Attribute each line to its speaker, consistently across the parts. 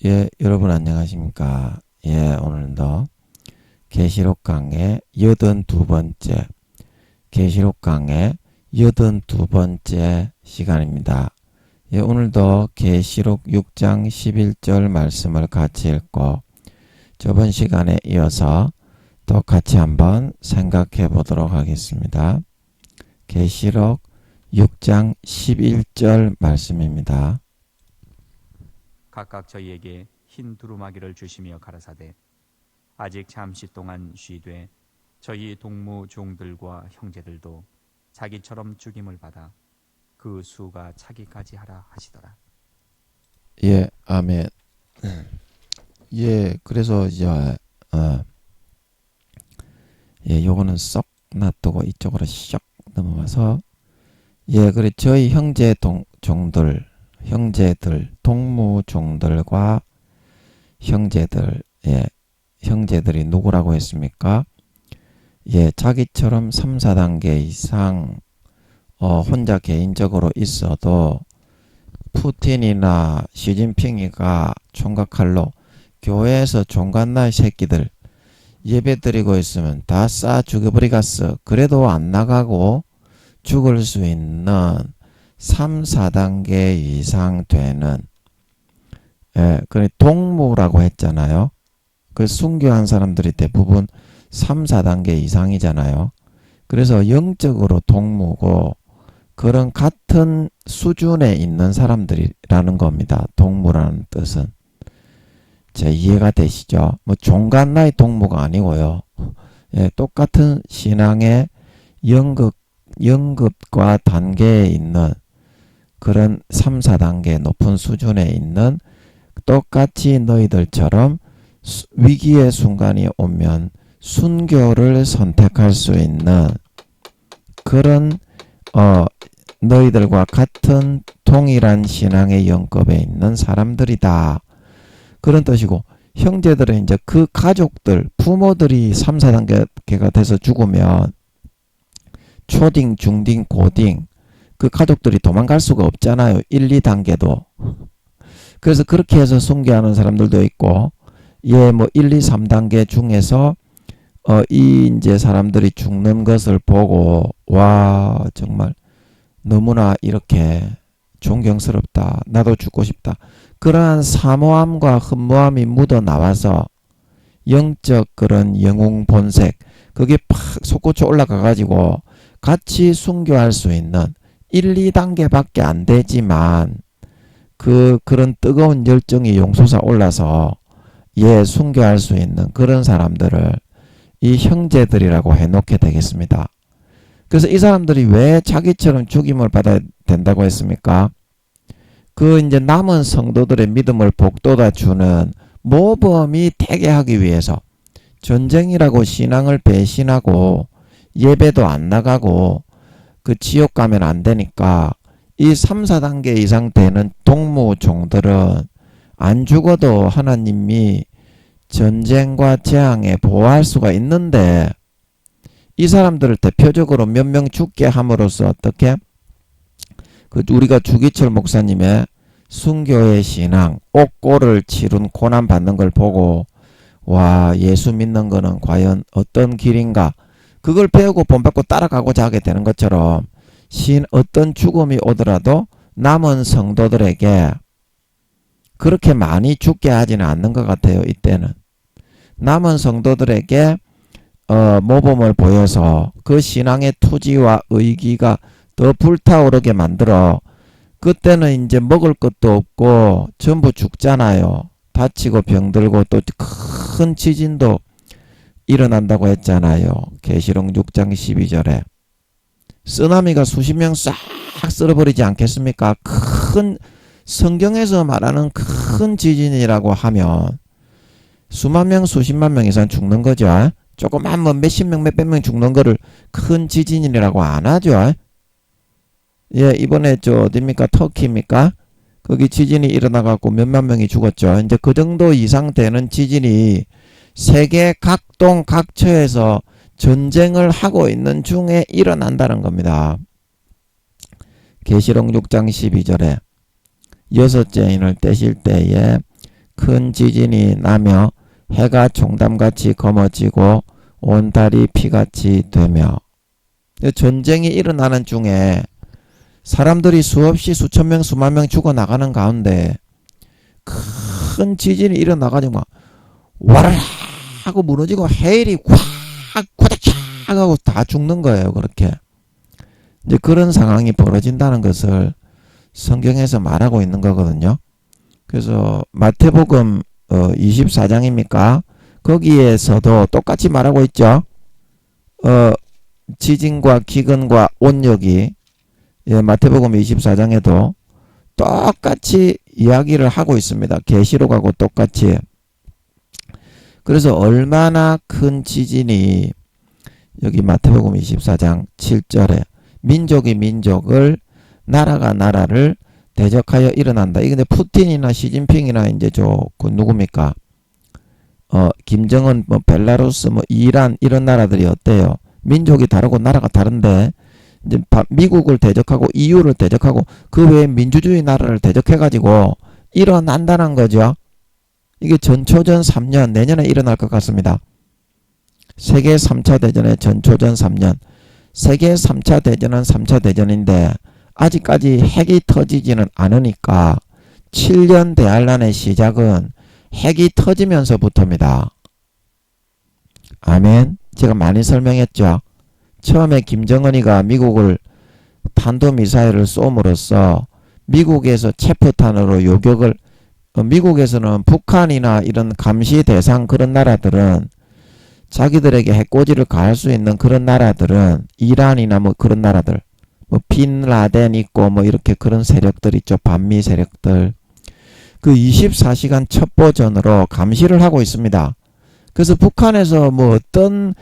Speaker 1: 예, 여러분 안녕하십니까? 예, 오늘도 계시록 강의 82번째, 계시록 강의 82번째 시간입니다. 예, 오늘도 계시록 6장 11절 말씀을 같이 읽고 저번 시간에 이어서 또 같이 한번 생각해 보도록 하겠습니다. 계시록 6장 11절 말씀입니다.
Speaker 2: 각각 저희에게 흰 두루마기를 주시며 가라사대 아직 잠시 동안 쉬되 저희 동무 종들과 형제들도 자기처럼 죽임을 받아 그 수가 차기까지 하라 하시더라.
Speaker 1: 예, 아멘. 예, 그래서 이제 요거는 쏙 놔두고 이쪽으로 쏙 넘어가서 그래 저희 형제들, 동무종들과 형제들, 형제들이 누구라고 했습니까? 자기처럼 3, 4단계 이상 혼자 개인적으로 있어도 푸틴이나 시진핑이가 총각칼로 교회에서 종갓날 새끼들 예배 드리고 있으면 다 쏴 죽여버리겠어. 그래도 안 나가고 죽을 수 있는 3, 4단계 이상 되는 그래 동무라고 했잖아요. 그 순교한 사람들이 대부분 3, 4단계 이상이잖아요. 그래서 영적으로 동무고 그런 같은 수준에 있는 사람들이라는 겁니다. 동무라는 뜻은. 자, 이해가 되시죠? 뭐 종갓나이 동무가 아니고요. 똑같은 신앙의 연급과 단계에 있는 그런 3, 4단계 높은 수준에 있는 똑같이 너희들처럼 위기의 순간이 오면 순교를 선택할 수 있는 그런 너희들과 같은 동일한 신앙의 연급에 있는 사람들이다. 그런 뜻이고 형제들은 이제 그 가족들, 부모들이 3, 4단계가 돼서 죽으면 초딩, 중딩, 고딩 그 가족들이 도망갈 수가 없잖아요. 1, 2단계도. 그래서 그렇게 해서 순교하는 사람들도 있고 뭐 1, 2, 3단계 중에서 이 이제 사람들이 죽는 것을 보고 와 정말 너무나 이렇게 존경스럽다. 나도 죽고 싶다. 그러한 사모함과 흠모함이 묻어 나와서 영적 그런 영웅 본색 그게 팍 솟구쳐 올라가 가지고 같이 순교할 수 있는 1, 2단계밖에 안 되지만 그런 뜨거운 열정이 용솟아 올라서 순교할 수 있는 그런 사람들을 이 형제들이라고 해놓게 되겠습니다. 그래서 이 사람들이 왜 자기처럼 죽임을 받아야 된다고 했습니까? 그 이제 남은 성도들의 믿음을 복돋아 주는 모범이 되게 하기 위해서 전쟁이라고 신앙을 배신하고 예배도 안 나가고 그 지옥 가면 안 되니까 이 3, 4단계 이상 되는 동무종들은 안 죽어도 하나님이 전쟁과 재앙에 보호할 수가 있는데 이 사람들을 대표적으로 몇 명 죽게 함으로써 어떻게 우리가 주기철 목사님의 순교의 신앙, 옥고를 치룬 고난 받는 걸 보고 와 예수 믿는 거는 과연 어떤 길인가 그걸 배우고 본받고 따라가고자 하게 되는 것처럼 어떤 죽음이 오더라도 남은 성도들에게 그렇게 많이 죽게 하지는 않는 것 같아요. 이때는 남은 성도들에게 모범을 보여서 그 신앙의 투지와 의기가 더 불타오르게 만들어 그때는 이제 먹을 것도 없고 전부 죽잖아요. 다치고 병들고 또 큰 지진도 일어난다고 했잖아요. 계시록 6장 12절에 쓰나미가 수십 명 싹 쓸어버리지 않겠습니까? 큰 성경에서 말하는 큰 지진이라고 하면 수만 명 수십만 명 이상 죽는 거죠. 조그만 뭐 몇십 명 몇백 명 죽는 거를 큰 지진이라고 안 하죠. 이번에 어디입니까? 터키입니까? 거기 지진이 일어나갖고 몇만 명이 죽었죠. 이제 그 정도 이상 되는 지진이 세계 각동 각처에서 전쟁을 하고 있는 중에 일어난다는 겁니다. 계시록 6장 12절에 여섯째 인을 떼실 때에 큰 지진이 나며 해가 종담같이 검어지고 온 달이 피같이 되며. 전쟁이 일어나는 중에 사람들이 수없이 수천 명 수만 명 죽어나가는 가운데 큰 지진이 일어나가지고 막 와라락 하고 무너지고 해일이 꽉 고닥착 하고 다 죽는 거예요. 그렇게 이제 그런 상황이 벌어진다는 것을 성경에서 말하고 있는 거거든요. 그래서 마태복음 24장입니까? 거기에서도 똑같이 말하고 있죠. 지진과 기근과 온역이 마태복음 24장에도 똑같이 이야기를 하고 있습니다. 계시록하고 똑같이. 그래서 얼마나 큰 지진이 여기 마태복음 24장 7절에 민족이 민족을 나라가 나라를 대적하여 일어난다. 이게 근데 푸틴이나 시진핑이나 이제 그 누굽니까? 김정은 뭐 벨라루스 뭐 이란 이런 나라들이 어때요? 민족이 다르고 나라가 다른데 이제 미국을 대적하고 EU를 대적하고 그 외에 민주주의 나라를 대적해가지고 일어난다는 거죠. 이게 전초전 3년 내년에 일어날 것 같습니다. 세계 3차 대전의 전초전 3년. 세계 3차 대전은 3차 대전인데 아직까지 핵이 터지지는 않으니까 7년 대환란의 시작은 핵이 터지면서부터입니다. 아멘. 제가 많이 설명했죠. 처음에 김정은이가 미국을 탄도미사일을 쏘므로써 미국에서 체포탄으로 요격을 미국에서는 북한이나 이런 감시 대상 그런 나라들은 자기들에게 해코지를 가할 수 있는 그런 나라들은 이란이나 뭐 그런 나라들 뭐 빈라덴 있고 뭐 이렇게 그런 세력들 있죠. 반미 세력들. 그 24시간 첩보전으로 감시를 하고 있습니다. 그래서 북한에서 뭐 어떤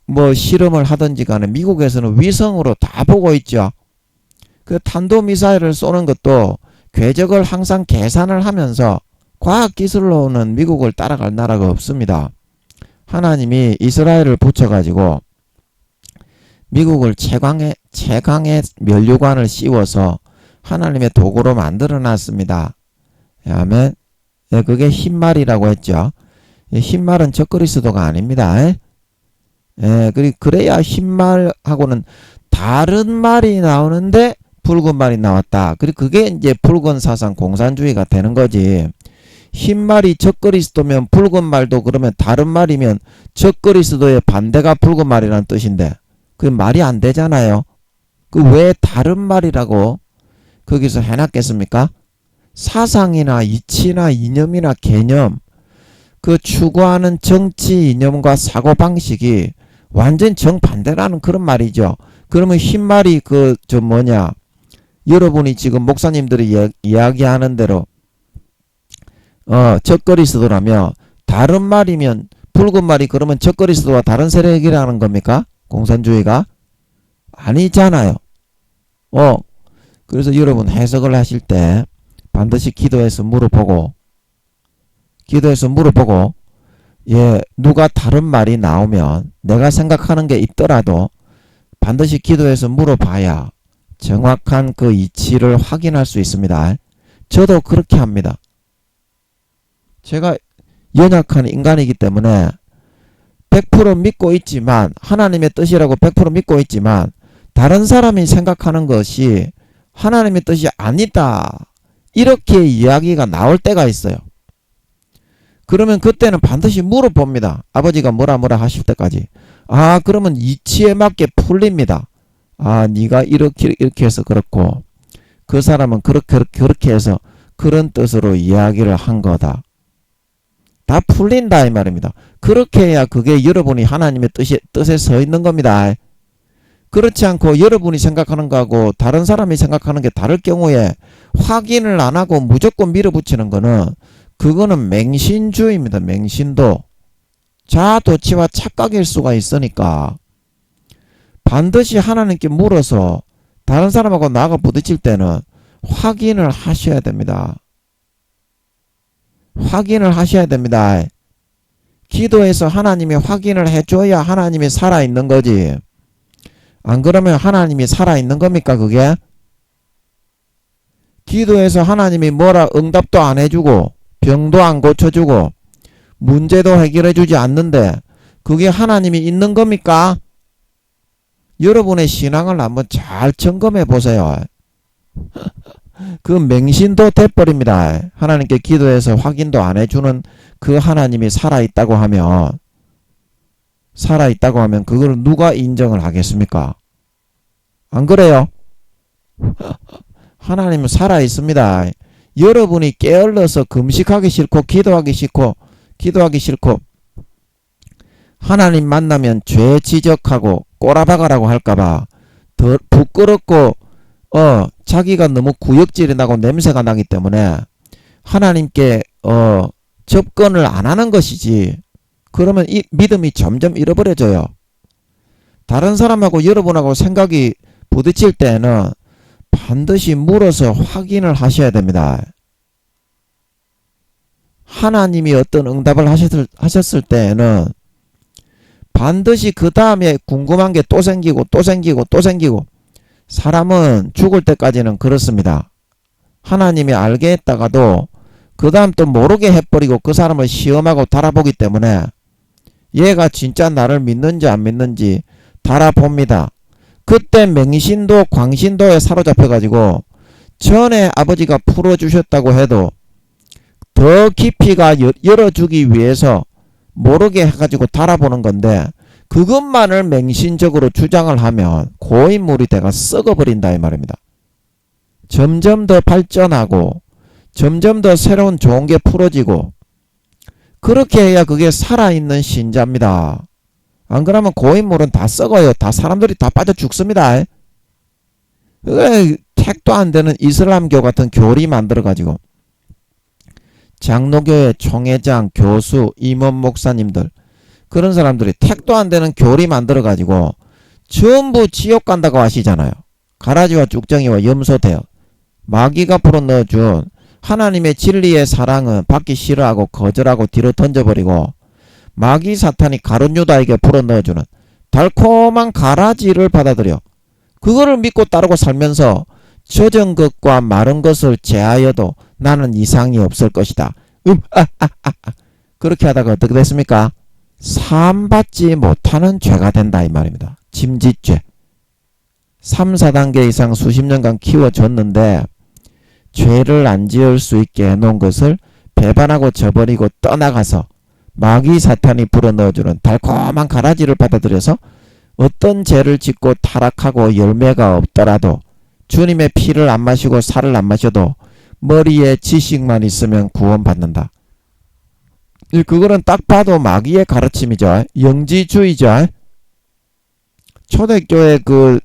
Speaker 1: 뭐 실험을 하든지 간에 미국에서는 위성으로 다 보고 있죠. 그 탄도미사일을 쏘는 것도 궤적을 항상 계산을 하면서 과학기술로는 미국을 따라갈 나라가 없습니다. 하나님이 이스라엘을 붙여가지고 미국을 최강의 면류관을 씌워서 하나님의 도구로 만들어 놨습니다. 아멘. 그게 흰말이라고 했죠. 흰말은 적그리스도가 아닙니다. 그래야 흰말하고는 다른 말이 나오는데 붉은 말이 나왔다. 그게 이제 붉은 사상 공산주의가 되는 거지. 흰말이 적그리스도면 붉은 말도 그러면 다른 말이면 적그리스도의 반대가 붉은 말이라는 뜻인데 그게 말이 안 되잖아요. 그 왜 다른 말이라고 거기서 해놨겠습니까? 사상이나 이치나 이념이나 개념 그 추구하는 정치 이념과 사고방식이 완전 정반대라는 그런 말이죠. 그러면 흰말이 여러분이 지금 목사님들이 이야기하는 대로 적그리스도라며 다른 말이면 붉은 말이 그러면 적그리스도와 다른 세력이라는 겁니까? 공산주의가? 아니잖아요. 그래서 여러분 해석을 하실 때 반드시 기도해서 물어보고 누가 다른 말이 나오면 내가 생각하는 게 있더라도 반드시 기도해서 물어봐야 정확한 그 이치를 확인할 수 있습니다. 저도 그렇게 합니다. 제가 연약한 인간이기 때문에 100% 믿고 있지만 하나님의 뜻이라고 100% 믿고 있지만 다른 사람이 생각하는 것이 하나님의 뜻이 아니다. 이렇게 이야기가 나올 때가 있어요. 그러면 그때는 반드시 물어봅니다. 아버지가 뭐라 하실 때까지. 그러면 이치에 맞게 풀립니다. 네가 이렇게 해서 그렇고 그 사람은 그렇게 해서 그런 뜻으로 이야기를 한 거다. 다 풀린다 이 말입니다. 그렇게 해야 그게 여러분이 하나님의 뜻에 서 있는 겁니다. 그렇지 않고 여러분이 생각하는 거하고 다른 사람이 생각하는 게 다를 경우에 확인을 안 하고 무조건 밀어붙이는 거는 그거는 맹신주의입니다. 맹신도. 자아도취와 착각일 수가 있으니까 반드시 하나님께 물어서 다른 사람하고 나가 부딪힐 때는 확인을 하셔야 됩니다. 확인을 하셔야 됩니다. 기도해서 하나님이 확인을 해줘야 하나님이 살아있는 거지. 안 그러면 하나님이 살아있는 겁니까 그게? 기도해서 하나님이 뭐라 응답도 안 해주고 병도 안 고쳐주고 문제도 해결해주지 않는데 그게 하나님이 있는 겁니까? 여러분의 신앙을 한번 잘 점검해 보세요. 그 맹신도 돼버립니다. 하나님께 기도해서 확인도 안 해주는 그 하나님이 살아있다고 하면 그걸 누가 인정을 하겠습니까? 안 그래요? 하나님은 살아있습니다. 여러분이 게을러서 금식하기 싫고 기도하기 싫고 하나님 만나면 죄 지적하고 꼬라박아라고 할까봐 더 부끄럽고 자기가 너무 구역질이 나고 냄새가 나기 때문에 하나님께 접근을 안 하는 것이지. 그러면 이 믿음이 점점 잃어버려져요. 다른 사람하고 여러분하고 생각이 부딪힐 때는 반드시 물어서 확인을 하셔야 됩니다. 하나님이 어떤 응답을 하셨을 때에는 반드시 그 다음에 궁금한 게 또 생기고 사람은 죽을 때까지는 그렇습니다. 하나님이 알게 했다가도 그 다음 또 모르게 해버리고 그 사람을 시험하고 달아보기 때문에 얘가 진짜 나를 믿는지 안 믿는지 달아봅니다. 그때 맹신도 광신도에 사로잡혀가지고 전에 아버지가 풀어주셨다고 해도 더 깊이가 열어주기 위해서 모르게 해가지고 달아보는 건데 그것만을 맹신적으로 주장을 하면 고인물이 돼가 썩어버린다 이 말입니다. 점점 더 발전하고 점점 더 새로운 좋은 게 풀어지고 그렇게 해야 그게 살아있는 신자입니다. 안 그러면 고인물은 다 썩어요. 다 사람들이 다 빠져 죽습니다. 택도 안 되는 이슬람교 같은 교리 만들어가지고 장로교회 총회장, 교수, 임원 목사님들 그런 사람들이 택도 안 되는 교리 만들어가지고 전부 지옥 간다고 하시잖아요. 가라지와 쭉정이와 염소대요. 마귀가 불어넣어준 하나님의 진리의 사랑은 받기 싫어하고 거절하고 뒤로 던져버리고 마귀 사탄이 가룟 유다에게 불어넣어주는 달콤한 가라지를 받아들여 그거를 믿고 따르고 살면서 젖은 것과 마른 것을 제하여도 나는 이상이 없을 것이다. 그렇게 하다가 어떻게 됐습니까? 사함받지 못하는 죄가 된다 이 말입니다. 짐짓죄. 3, 4단계 이상 수십 년간 키워줬는데 죄를 안 지을 수 있게 해놓은 것을 배반하고 저버리고 떠나가서 마귀 사탄이 불어넣어주는 달콤한 가라지를 받아들여서 어떤 죄를 짓고 타락하고 열매가 없더라도 주님의 피를 안 마시고 살을 안 마셔도 머리에 지식만 있으면 구원받는다. 그거는 딱 봐도 마귀의 가르침이죠. 영지주의죠. 초대교회 그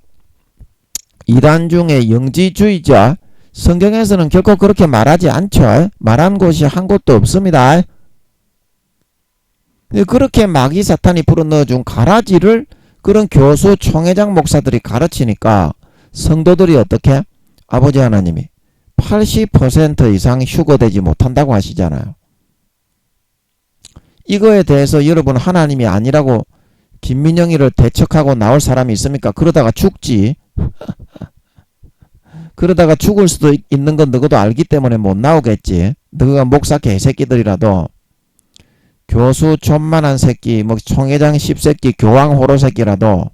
Speaker 1: 이단 중에 영지주의자 성경에서는 결코 그렇게 말하지 않죠. 말한 곳이 한 곳도 없습니다. 그렇게 마귀 사탄이 불어넣어준 가라지를 그런 교수 총회장 목사들이 가르치니까 성도들이 어떻게? 아버지 하나님이 80% 이상 휴거되지 못한다고 하시잖아요. 이거에 대해서 여러분 하나님이 아니라고 김민영이를 대척하고 나올 사람이 있습니까? 그러다가 죽지. 그러다가 죽을 수도 있는 건 너도 알기 때문에 못 나오겠지. 너가 목사 개새끼들이라도 교수 존만한 새끼, 뭐 총회장 10새끼, 교황 호로 새끼라도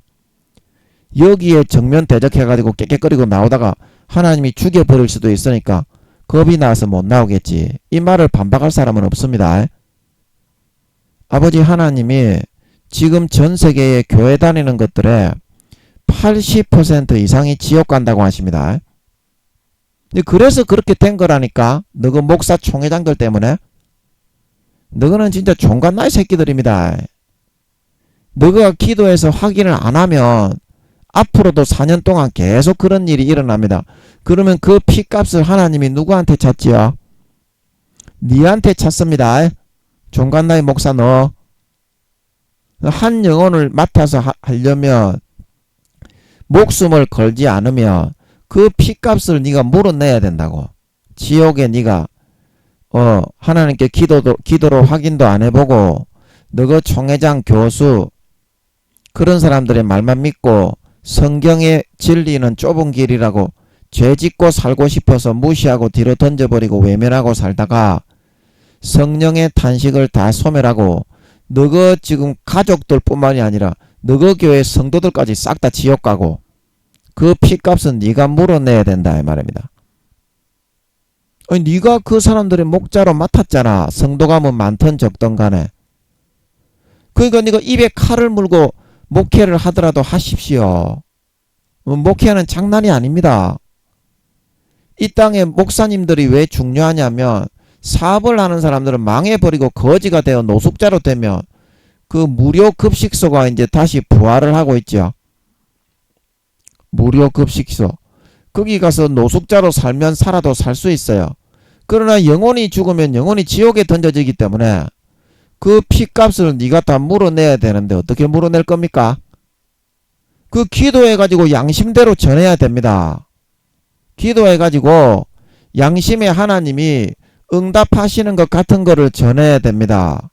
Speaker 1: 여기에 정면 대적해가지고 깨깨거리고 나오다가 하나님이 죽여버릴 수도 있으니까 겁이 나서 못 나오겠지. 이 말을 반박할 사람은 없습니다. 아버지 하나님이 지금 전 세계에 교회 다니는 것들의 80% 이상이 지옥 간다고 하십니다. 그래서 그렇게 된 거라니까. 너그 목사 총회장들 때문에. 너는 진짜 종갓나이 새끼들입니다. 너가 기도해서 확인을 안 하면 앞으로도 4년 동안 계속 그런 일이 일어납니다. 그러면 그 피값을 하나님이 누구한테 찾지요? 니한테 찾습니다. 종갓나이 목사 너. 한 영혼을 맡아서 하려면 목숨을 걸지 않으면 그 피값을 네가 물어내야 된다고. 지옥에 네가 하나님께 기도로 확인도 안 해보고 너가 총회장 교수 그런 사람들의 말만 믿고 성경의 진리는 좁은 길이라고 죄짓고 살고 싶어서 무시하고 뒤로 던져버리고 외면하고 살다가 성령의 탄식을 다 소멸하고 너거 지금 가족들 뿐만이 아니라 너거 교회 성도들까지 싹 다 지옥 가고 그 피값은 네가 물어내야 된다 이 말입니다. 아니, 네가 그 사람들의 목자로 맡았잖아. 성도가 뭐 많든 적든 간에. 그러니까 네가 입에 칼을 물고 목회를 하더라도 하십시오. 목회는 장난이 아닙니다. 이 땅에 목사님들이 왜 중요하냐면 사업을 하는 사람들은 망해버리고 거지가 되어 노숙자로 되면 그 무료 급식소가 이제 다시 부활을 하고 있죠. 무료 급식소. 거기 가서 노숙자로 살면 살아도 살 수 있어요. 그러나 영혼이 죽으면 영혼이 지옥에 던져지기 때문에 그 피값을 네가 다 물어내야 되는데 어떻게 물어낼 겁니까? 그 기도해가지고 양심대로 전해야 됩니다. 기도해가지고 양심에 하나님이 응답하시는 것 같은 거를 전해야 됩니다.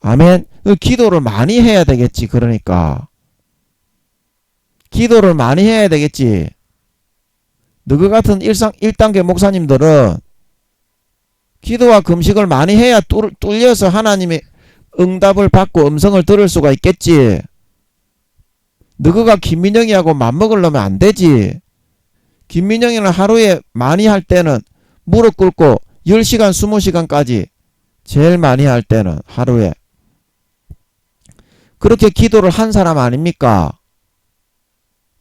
Speaker 1: 아멘. 그 기도를 많이 해야 되겠지. 그러니까 기도를 많이 해야 되겠지. 너희 같은 1단계 목사님들은 기도와 금식을 많이 해야 뚫려서 하나님의 응답을 받고 음성을 들을 수가 있겠지. 너희가 김민영이하고 맞먹으려면 안 되지. 김민영이는 하루에 많이 할 때는 무릎 꿇고 10시간 20시간까지 제일 많이 할 때는 하루에 그렇게 기도를 한 사람 아닙니까?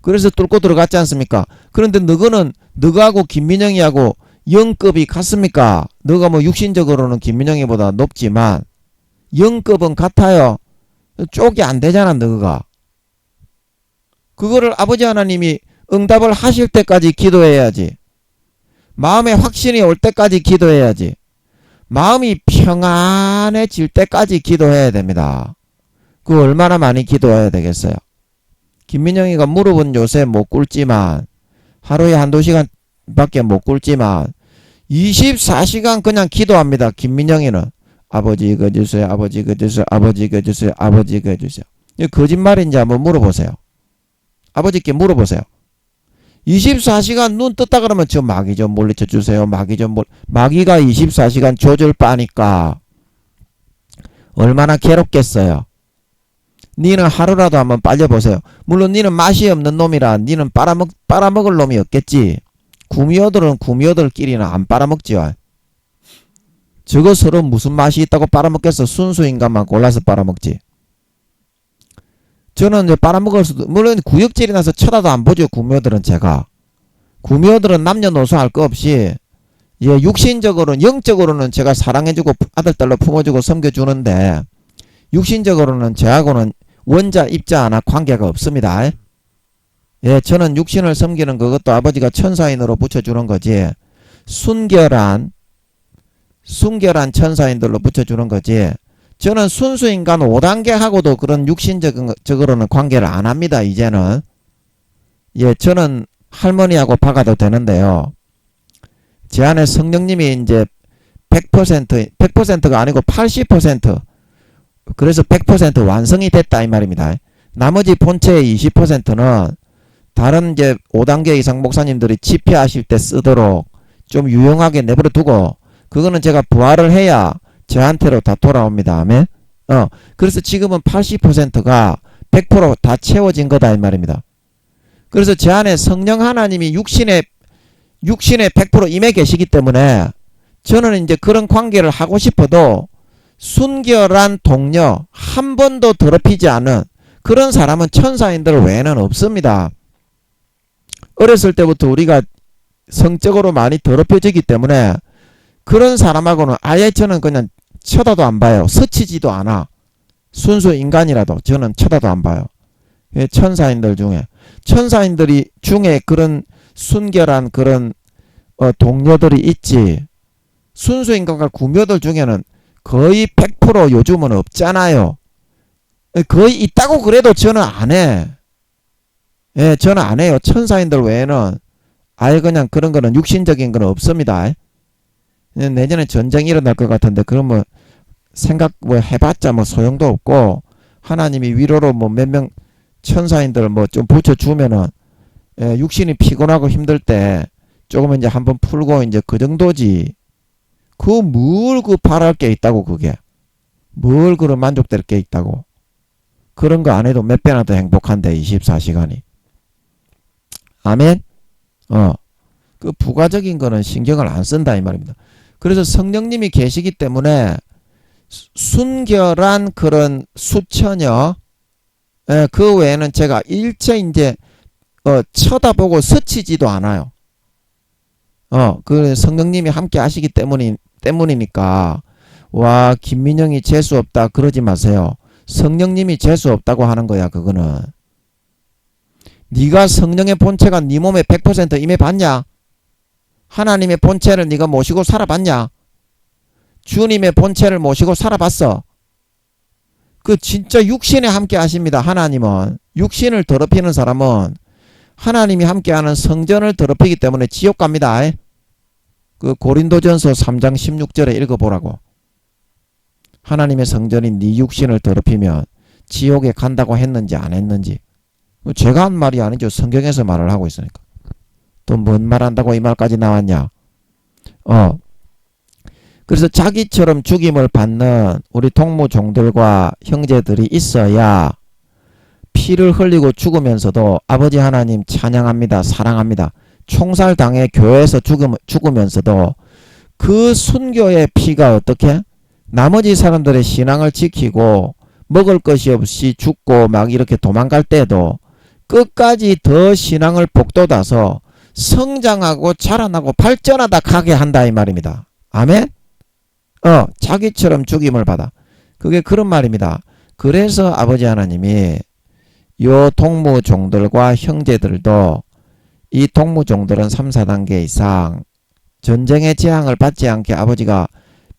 Speaker 1: 그래서 뚫고 들어갔지 않습니까? 그런데 너희는 너하고 김민영이하고 영급이 같습니까? 너가 뭐 육신적으로는 김민영이보다 높지만 영급은 같아요. 쪽이 안 되잖아. 너가 그거를 아버지 하나님이 응답을 하실 때까지 기도해야지. 마음에 확신이 올 때까지 기도해야지. 마음이 평안해질 때까지 기도해야 됩니다. 그 얼마나 많이 기도해야 되겠어요. 김민영이가 무릎은 요새 못 꿇지만 하루에 1~2시간 밖에 못 꿇지만 24시간 그냥 기도합니다. 김민영이는 아버지 이거 주세요. 아버지 이거 주세요. 아버지 이거 주세요. 아버지 이거 주세요. 이거 거짓말인지 한번 물어보세요. 아버지께 물어보세요. 24시간 눈 떴다 그러면 저 마귀 좀 물리쳐 주세요. 마귀가 24시간 조절 빠니까 얼마나 괴롭겠어요. 니는 하루라도 한번 빨려보세요. 물론 니는 맛이 없는 놈이라 니는 빨아먹을 놈이 없겠지. 구미호들은 구미호들끼리는 안 빨아먹지요. 저거 서로 무슨 맛이 있다고 빨아먹겠어. 순수 인간만 골라서 빨아먹지. 저는 이제 빨아먹을 수도, 물론 구역질이 나서 쳐다도 안 보죠. 구미호들은 제가. 구미호들은 남녀노소 할 거 없이 예, 육신적으로는 영적으로는 제가 사랑해주고 아들딸로 품어주고 섬겨주는데 육신적으로는 저하고는 원자 입자 하나 관계가 없습니다. 예, 저는 육신을 섬기는 그것도 아버지가 천사인으로 붙여주는 거지. 순결한 천사인들로 붙여주는 거지. 저는 순수인간 5단계하고도 그런 육신적으로는 관계를 안 합니다. 이제는. 예, 저는 할머니하고 박아도 되는데요. 제 안에 성령님이 이제 100%가 아니고 80%, 그래서 100% 완성이 됐다 이 말입니다. 나머지 본체의 20%는 다른 이제 5단계 이상 목사님들이 집회하실 때 쓰도록 좀 유용하게 내버려 두고, 그거는 제가 부활을 해야 저한테로 다 돌아옵니다. 아멘. 그래서 지금은 80%가 100% 다 채워진 거다 이 말입니다. 그래서 제 안에 성령 하나님이 육신에 100% 임해 계시기 때문에 저는 이제 그런 관계를 하고 싶어도 순결한 동료, 한 번도 더럽히지 않은 그런 사람은 천사인들 외에는 없습니다. 어렸을 때부터 우리가 성적으로 많이 더럽혀지기 때문에 그런 사람하고는 아예 저는 그냥 쳐다도 안 봐요. 스치지도 않아. 순수 인간이라도 저는 쳐다도 안 봐요. 천사인들 중에 그런 순결한 그런 동료들이 있지. 순수 인간과 구묘들 중에는 거의 100% 요즘은 없잖아요. 거의 있다고 그래도 저는 안 해. 예, 저는 안 해요. 천사인들 외에는 아예 그냥 그런 거는 육신적인 건 없습니다. 내년에 전쟁이 일어날 것 같은데 그러면 생각 뭐 해봤자 뭐 소용도 없고, 하나님이 위로로 뭐 몇 명 천사인들 뭐 좀 붙여주면은 육신이 피곤하고 힘들 때 조금 이제 한번 풀고 이제 그 정도지. 그 바랄 게 있다고, 그게. 뭘 그런 만족될 게 있다고. 그런 거 안 해도 몇 배나 더 행복한데, 24시간이. 아멘? 그 부가적인 거는 신경을 안 쓴다, 이 말입니다. 그래서 성령님이 계시기 때문에 순결한 그런 수처녀, 그 외에는 제가 일체 이제, 쳐다보고 스치지도 않아요. 그 성령님이 함께 하시기 때문이니까, 와, 김민영이 재수 없다, 그러지 마세요. 성령님이 재수 없다고 하는 거야, 그거는. 네가 성령의 본체가 네 몸에 100% 임해봤냐? 하나님의 본체를 네가 모시고 살아봤냐? 주님의 본체를 모시고 살아봤어. 그 진짜 육신에 함께 하십니다. 하나님은. 육신을 더럽히는 사람은 하나님이 함께하는 성전을 더럽히기 때문에 지옥 갑니다. 그 고린도전서 3장 16절에 읽어보라고. 하나님의 성전인 네 육신을 더럽히면 지옥에 간다고 했는지 안 했는지. 제가 한 말이 아니죠. 성경에서 말을 하고 있으니까. 또 뭔 말한다고 이 말까지 나왔냐? 그래서 자기처럼 죽임을 받는 우리 동무종들과 형제들이 있어야 피를 흘리고 죽으면서도 아버지 하나님 찬양합니다. 사랑합니다. 총살당해 교회에서 죽으면서도 그 순교의 피가 어떻게? 나머지 사람들의 신앙을 지키고 먹을 것이 없이 죽고 막 이렇게 도망갈 때도 끝까지 더 신앙을 복돋아서 성장하고 자라나고 발전하다 가게 한다 이 말입니다. 아멘? 자기처럼 죽임을 받아. 그게 그런 말입니다. 그래서 아버지 하나님이 요 동무종들과 형제들도 이 동무종들은 3, 4단계 이상 전쟁의 재앙을 받지 않게 아버지가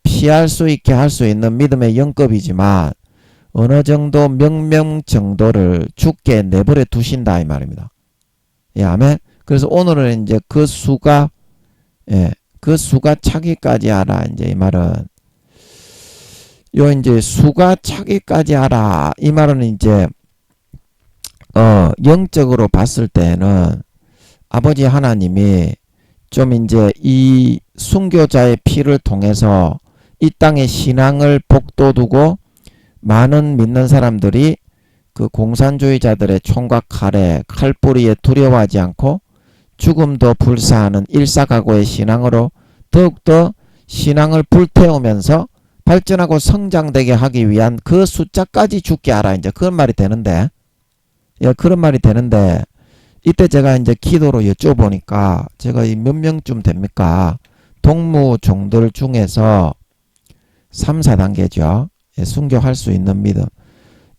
Speaker 1: 피할 수 있게 할 수 있는 믿음의 영급이지만 어느 정도 명명 정도를 죽게 내버려 두신다 이 말입니다. 예, 아멘. 그래서 오늘은 이제 그 수가 차기까지 하라 이제 이 말은 요 이제 수가 차기까지 하라 이 말은 이제 영적으로 봤을 때는 아버지 하나님이 좀 이제 이 순교자의 피를 통해서 이 땅의 신앙을 복돋우고 많은 믿는 사람들이 그 공산주의자들의 총과 칼뿌리에 두려워하지 않고 죽음도 불사하는 일사각오의 신앙으로 더욱더 신앙을 불태우면서 발전하고 성장되게 하기 위한 그 숫자까지 죽게 하라 이제 그런 말이 되는데 그런 말이 되는데 이때 제가 이제 기도로 여쭤보니까 제가 이 몇 명쯤 됩니까? 동무종들 중에서 3, 4단계죠. 순교할 수 있는 믿음.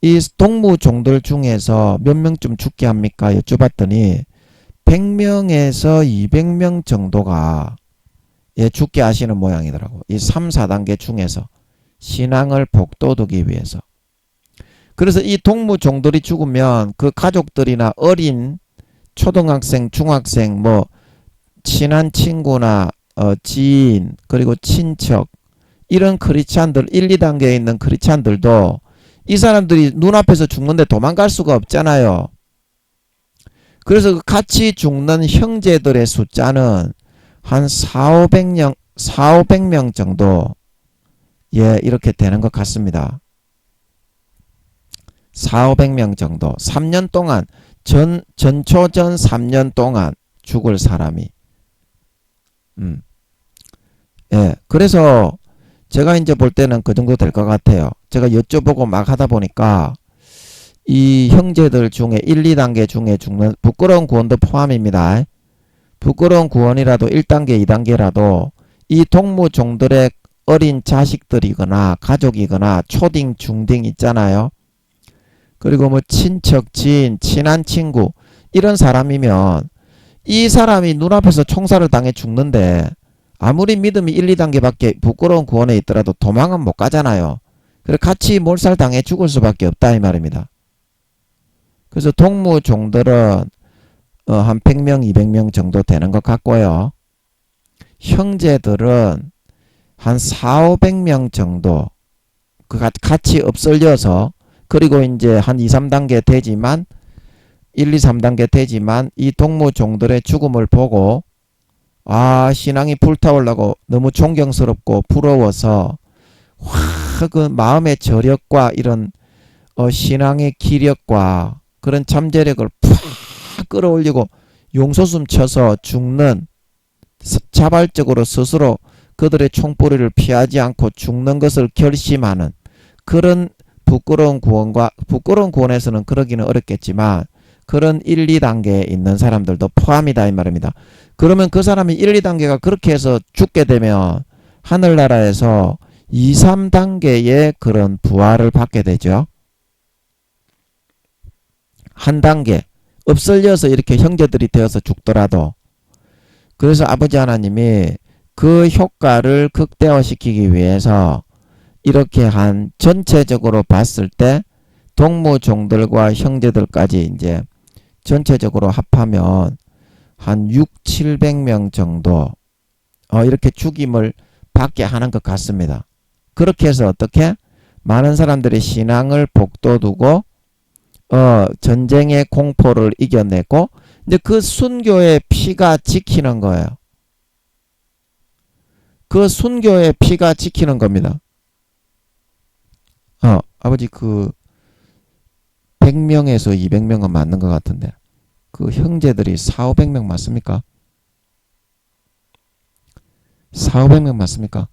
Speaker 1: 이 동무종들 중에서 몇 명쯤 죽게 합니까? 여쭤봤더니 100명에서 200명 정도가 죽게 하시는 모양이더라고. 이 3, 4단계 중에서 신앙을 복돋우기 위해서. 그래서 이 동무종들이 죽으면 그 가족들이나 어린 초등학생, 중학생, 뭐 친한 친구나 지인 그리고 친척 이런 크리스찬들 1, 2단계에 있는 크리스찬들도 이 사람들이 눈앞에서 죽는데 도망갈 수가 없잖아요. 그래서 같이 죽는 형제들의 숫자는 한 4,500명 정도 이렇게 되는 것 같습니다. 4,500명 정도 3년 동안 전초전 3년 동안 죽을 사람이 그래서 제가 이제 볼 때는 그 정도 될 것 같아요. 제가 여쭤보고 막 하다 보니까 이 형제들 중에 1, 2단계 중에 죽는 부끄러운 구원도 포함입니다. 부끄러운 구원이라도 1단계, 2단계라도 이 동무종들의 어린 자식들이거나 가족이거나 초딩, 중딩 있잖아요. 그리고 뭐 친척, 지인, 친한 친구 이런 사람이면 이 사람이 눈앞에서 총살을 당해 죽는데 아무리 믿음이 1, 2단계밖에 부끄러운 구원에 있더라도 도망은 못 가잖아요. 그래서 같이 몰살당해 죽을 수밖에 없다 이 말입니다. 그래서 동무종들은 한 100명, 200명 정도 되는 것 같고요. 형제들은 한 4,500명 정도 같이 엎설려서 그리고 이제 한 2, 3단계 되지만 1, 2, 3단계 되지만 이 동무종들의 죽음을 보고 신앙이 불타올라고 너무 존경스럽고 부러워서 확 그 마음의 저력과 이런 신앙의 기력과 그런 잠재력을 팍 끌어올리고 용솟음 쳐서 죽는, 자발적으로 스스로 그들의 총뿌리를 피하지 않고 죽는 것을 결심하는 그런 부끄러운 구원에서는 그러기는 어렵겠지만 그런 1, 2단계에 있는 사람들도 포함이다 이 말입니다. 그러면 그 사람이 1, 2단계가 그렇게 해서 죽게 되면 하늘나라에서 2, 3단계의 그런 부활을 받게 되죠. 한 단계 없을려서 이렇게 형제들이 되어서 죽더라도. 그래서 아버지 하나님이 그 효과를 극대화시키기 위해서 이렇게 한 전체적으로 봤을 때 동무종들과 형제들까지 이제 전체적으로 합하면 한 6, 700명 정도 이렇게 죽임을 받게 하는 것 같습니다. 그렇게 해서 어떻게? 많은 사람들이 신앙을 복돋우고 전쟁의 공포를 이겨내고 이제 그 순교의 피가 지키는 거예요. 그 순교의 피가 지키는 겁니다. 아버지 100명에서 200명은 맞는 것 같은데 그 형제들이 4, 500명 맞습니까? 4, 500명 맞습니까?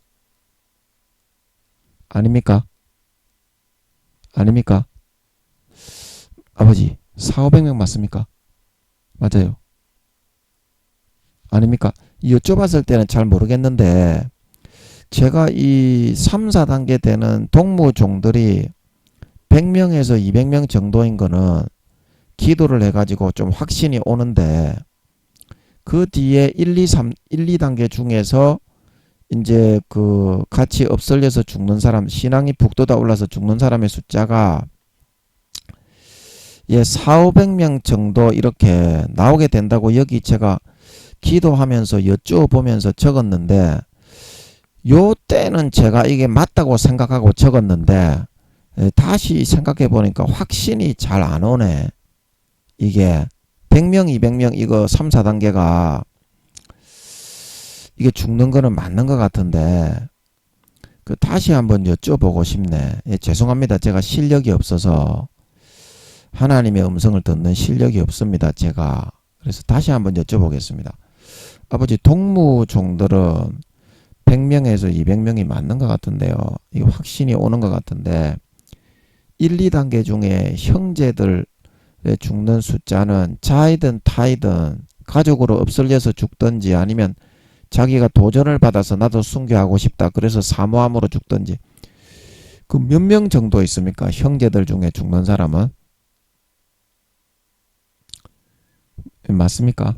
Speaker 1: 아닙니까? 아닙니까? 아버지 4, 500명 맞습니까? 맞아요. 아닙니까? 여쭤봤을 때는 잘 모르겠는데 제가 이 3, 4단계 되는 동무종들이 100명에서 200명 정도인 거는 기도를 해가지고 좀 확신이 오는데 그 뒤에 1, 2단계 중에서 이제 그 같이 없을려서 죽는 사람, 신앙이 북돋아 올라서 죽는 사람의 숫자가 4, 500명 정도 이렇게 나오게 된다고 여기 제가 기도하면서 여쭈어보면서 적었는데 요 때는 제가 이게 맞다고 생각하고 적었는데 다시 생각해 보니까 확신이 잘 안 오네. 이게 100명, 200명 이거 3, 4단계가 이게 죽는 거는 맞는 것 같은데 다시 한번 여쭤보고 싶네. 죄송합니다. 제가 실력이 없어서 하나님의 음성을 듣는 실력이 없습니다. 제가. 그래서 다시 한번 여쭤보겠습니다. 아버지 동무종들은 100명에서 200명이 맞는 것 같은데요. 이게 확신이 오는 것 같은데 1, 2단계 중에 형제들의 죽는 숫자는 자이든 타이든 가족으로 없을려서 죽든지 아니면 자기가 도전을 받아서 나도 순교하고 싶다 그래서 사모함으로 죽든지 그 몇 명 정도 있습니까? 형제들 중에 죽는 사람은? 맞습니까?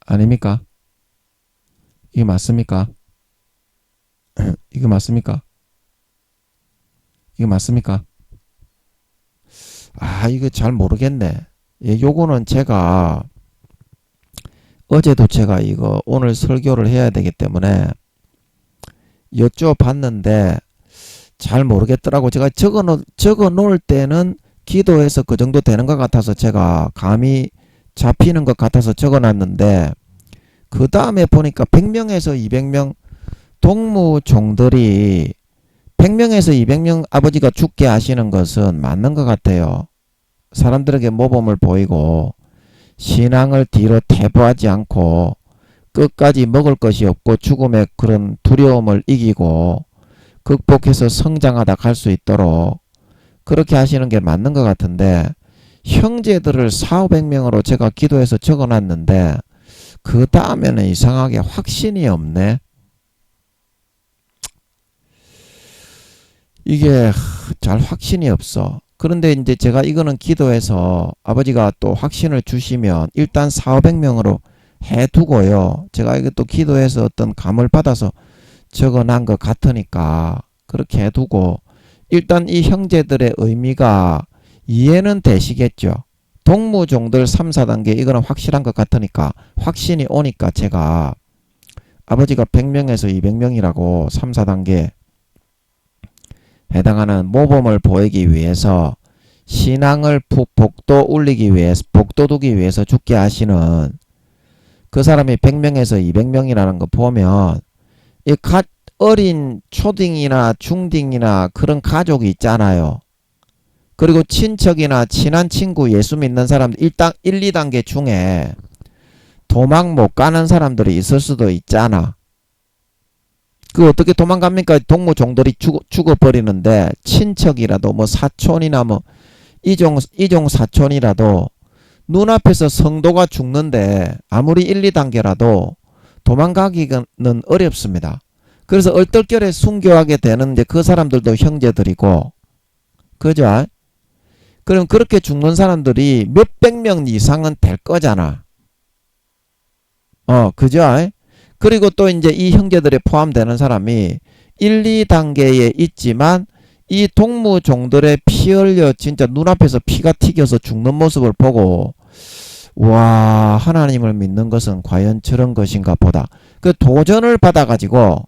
Speaker 1: 아닙니까? 이게 맞습니까? 이거 맞습니까? 이거 맞습니까? 이거 잘 모르겠네. 요거는 제가 어제도 제가 이거 오늘 설교를 해야 되기 때문에 여쭤봤는데 잘 모르겠더라고. 제가 적어 놓을 때는 기도해서 그 정도 되는 것 같아서 제가 감이 잡히는 것 같아서 적어 놨는데 그 다음에 보니까 100명에서 200명 동무종들이 100명에서 200명 아버지가 죽게 하시는 것은 맞는 것 같아요. 사람들에게 모범을 보이고 신앙을 뒤로 퇴보하지 않고 끝까지 먹을 것이 없고 죽음의 그런 두려움을 이기고 극복해서 성장하다 갈 수 있도록 그렇게 하시는 게 맞는 것 같은데 형제들을 4, 500명으로 제가 기도해서 적어놨는데 그 다음에는 이상하게 확신이 없네. 이게 잘 확신이 없어. 그런데 이제 제가 이거는 기도해서 아버지가 또 확신을 주시면 일단 4, 500명으로 해두고요. 제가 이것도 기도해서 어떤 감을 받아서 적어놓은 것 같으니까 그렇게 해두고 일단 이 형제들의 의미가 이해는 되시겠죠. 동무종들 3, 4단계 이거는 확실한 것 같으니까 확신이 오니까 제가 아버지가 100명에서 200명이라고 3, 4단계 해당하는 모범을 보이기 위해서 신앙을 복돋우기 위해서 죽게 하시는 그 사람이 100명에서 200명이라는 거 보면 이 어린 초딩이나 중딩이나 그런 가족이 있잖아요. 그리고 친척이나 친한 친구 예수 믿는 사람들 1, 2단계 중에 도망 못 가는 사람들이 있을 수도 있잖아. 그 어떻게 도망갑니까? 동무종들이 죽어버리는데 친척이라도 뭐 사촌이나 뭐 이종 사촌이라도 눈앞에서 성도가 죽는데 아무리 1, 2단계라도 도망가기는 어렵습니다. 그래서 얼떨결에 순교하게 되는 이제 그 사람들도 형제들이고, 그죠? 그럼 그렇게 죽는 사람들이 몇백 명 이상은 될 거잖아. 그죠? 그리고 또 이제 이 형제들에 포함되는 사람이 1, 2단계에 있지만 이 동무종들의 피 흘려 진짜 눈앞에서 피가 튀겨서 죽는 모습을 보고 와, 하나님을 믿는 것은 과연 저런 것인가 보다. 그 도전을 받아가지고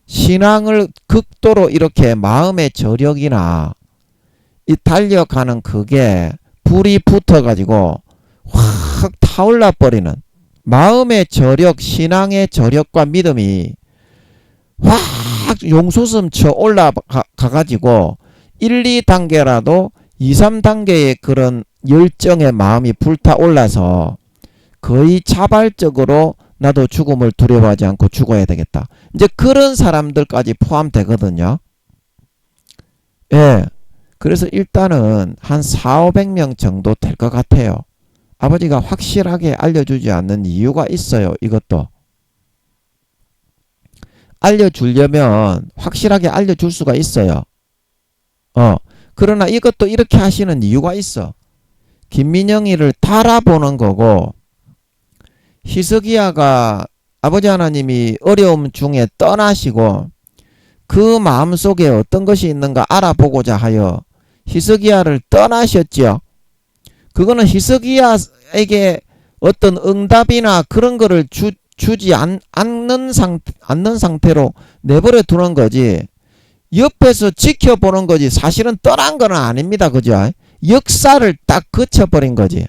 Speaker 1: 신앙을 극도로 이렇게 마음의 저력이나 이 달려가는 그게 불이 붙어가지고 확 타올라 버리는 마음의 저력, 신앙의 저력과 믿음이 확 용솟음 쳐 올라가가지고 1, 2단계라도 2, 3단계의 그런 열정의 마음이 불타올라서 거의 자발적으로 나도 죽음을 두려워하지 않고 죽어야 되겠다. 이제 그런 사람들까지 포함되거든요. 예. 그래서 일단은 한 4, 500명 정도 될 것 같아요. 아버지가 확실하게 알려주지 않는 이유가 있어요. 이것도. 알려주려면 확실하게 알려줄 수가 있어요. 그러나 이것도 이렇게 하시는 이유가 있어. 김민영이를 달아보는 거고, 히스기야가 아버지 하나님이 어려움 중에 떠나시고 그 마음속에 어떤 것이 있는가 알아보고자 하여 히스기야를 떠나셨죠. 그거는 히스기야에게 어떤 응답이나 그런 거를 주지 않는 상태로 내버려 두는 거지, 옆에서 지켜보는 거지 사실은 떠난 건 아닙니다. 그죠? 역사를 딱 거쳐버린 거지.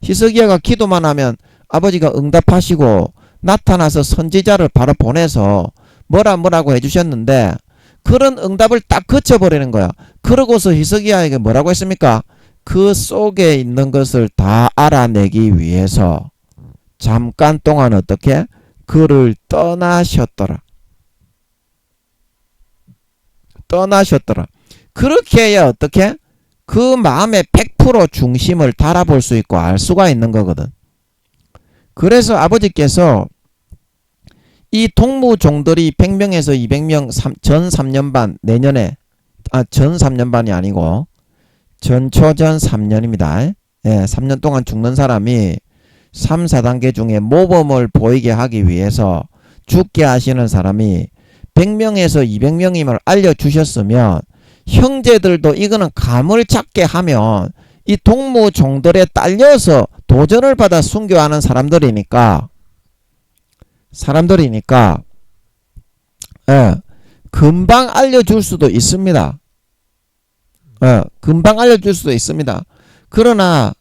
Speaker 1: 히스기야가 기도만 하면 아버지가 응답하시고 나타나서 선지자를 바로 보내서 뭐라고 해주셨는데 그런 응답을 딱 거쳐버리는 거야. 그러고서 히스기야에게 뭐라고 했습니까? 그 속에 있는 것을 다 알아내기 위해서 잠깐 동안 어떻게? 그를 떠나셨더라. 그렇게 해야 어떻게? 그 마음의 100% 중심을 달아볼 수 있고 알 수가 있는 거거든. 그래서 아버지께서 이 동무종들이 100명에서 200명 전 3년반 내년에 전 3년반이 아니고 전초전 3년입니다. 예, 3년 동안 죽는 사람이 3, 4단계 중에 모범을 보이게 하기 위해서 죽게 하시는 사람이 100명에서 200명임을 알려주셨으면 형제들도 이거는 감을 잡게 하면 이 동무종들에 딸려서 도전을 받아 순교하는 사람들이니까 금방 알려줄 수도 있습니다. 금방 알려줄 수도 있습니다. 그러나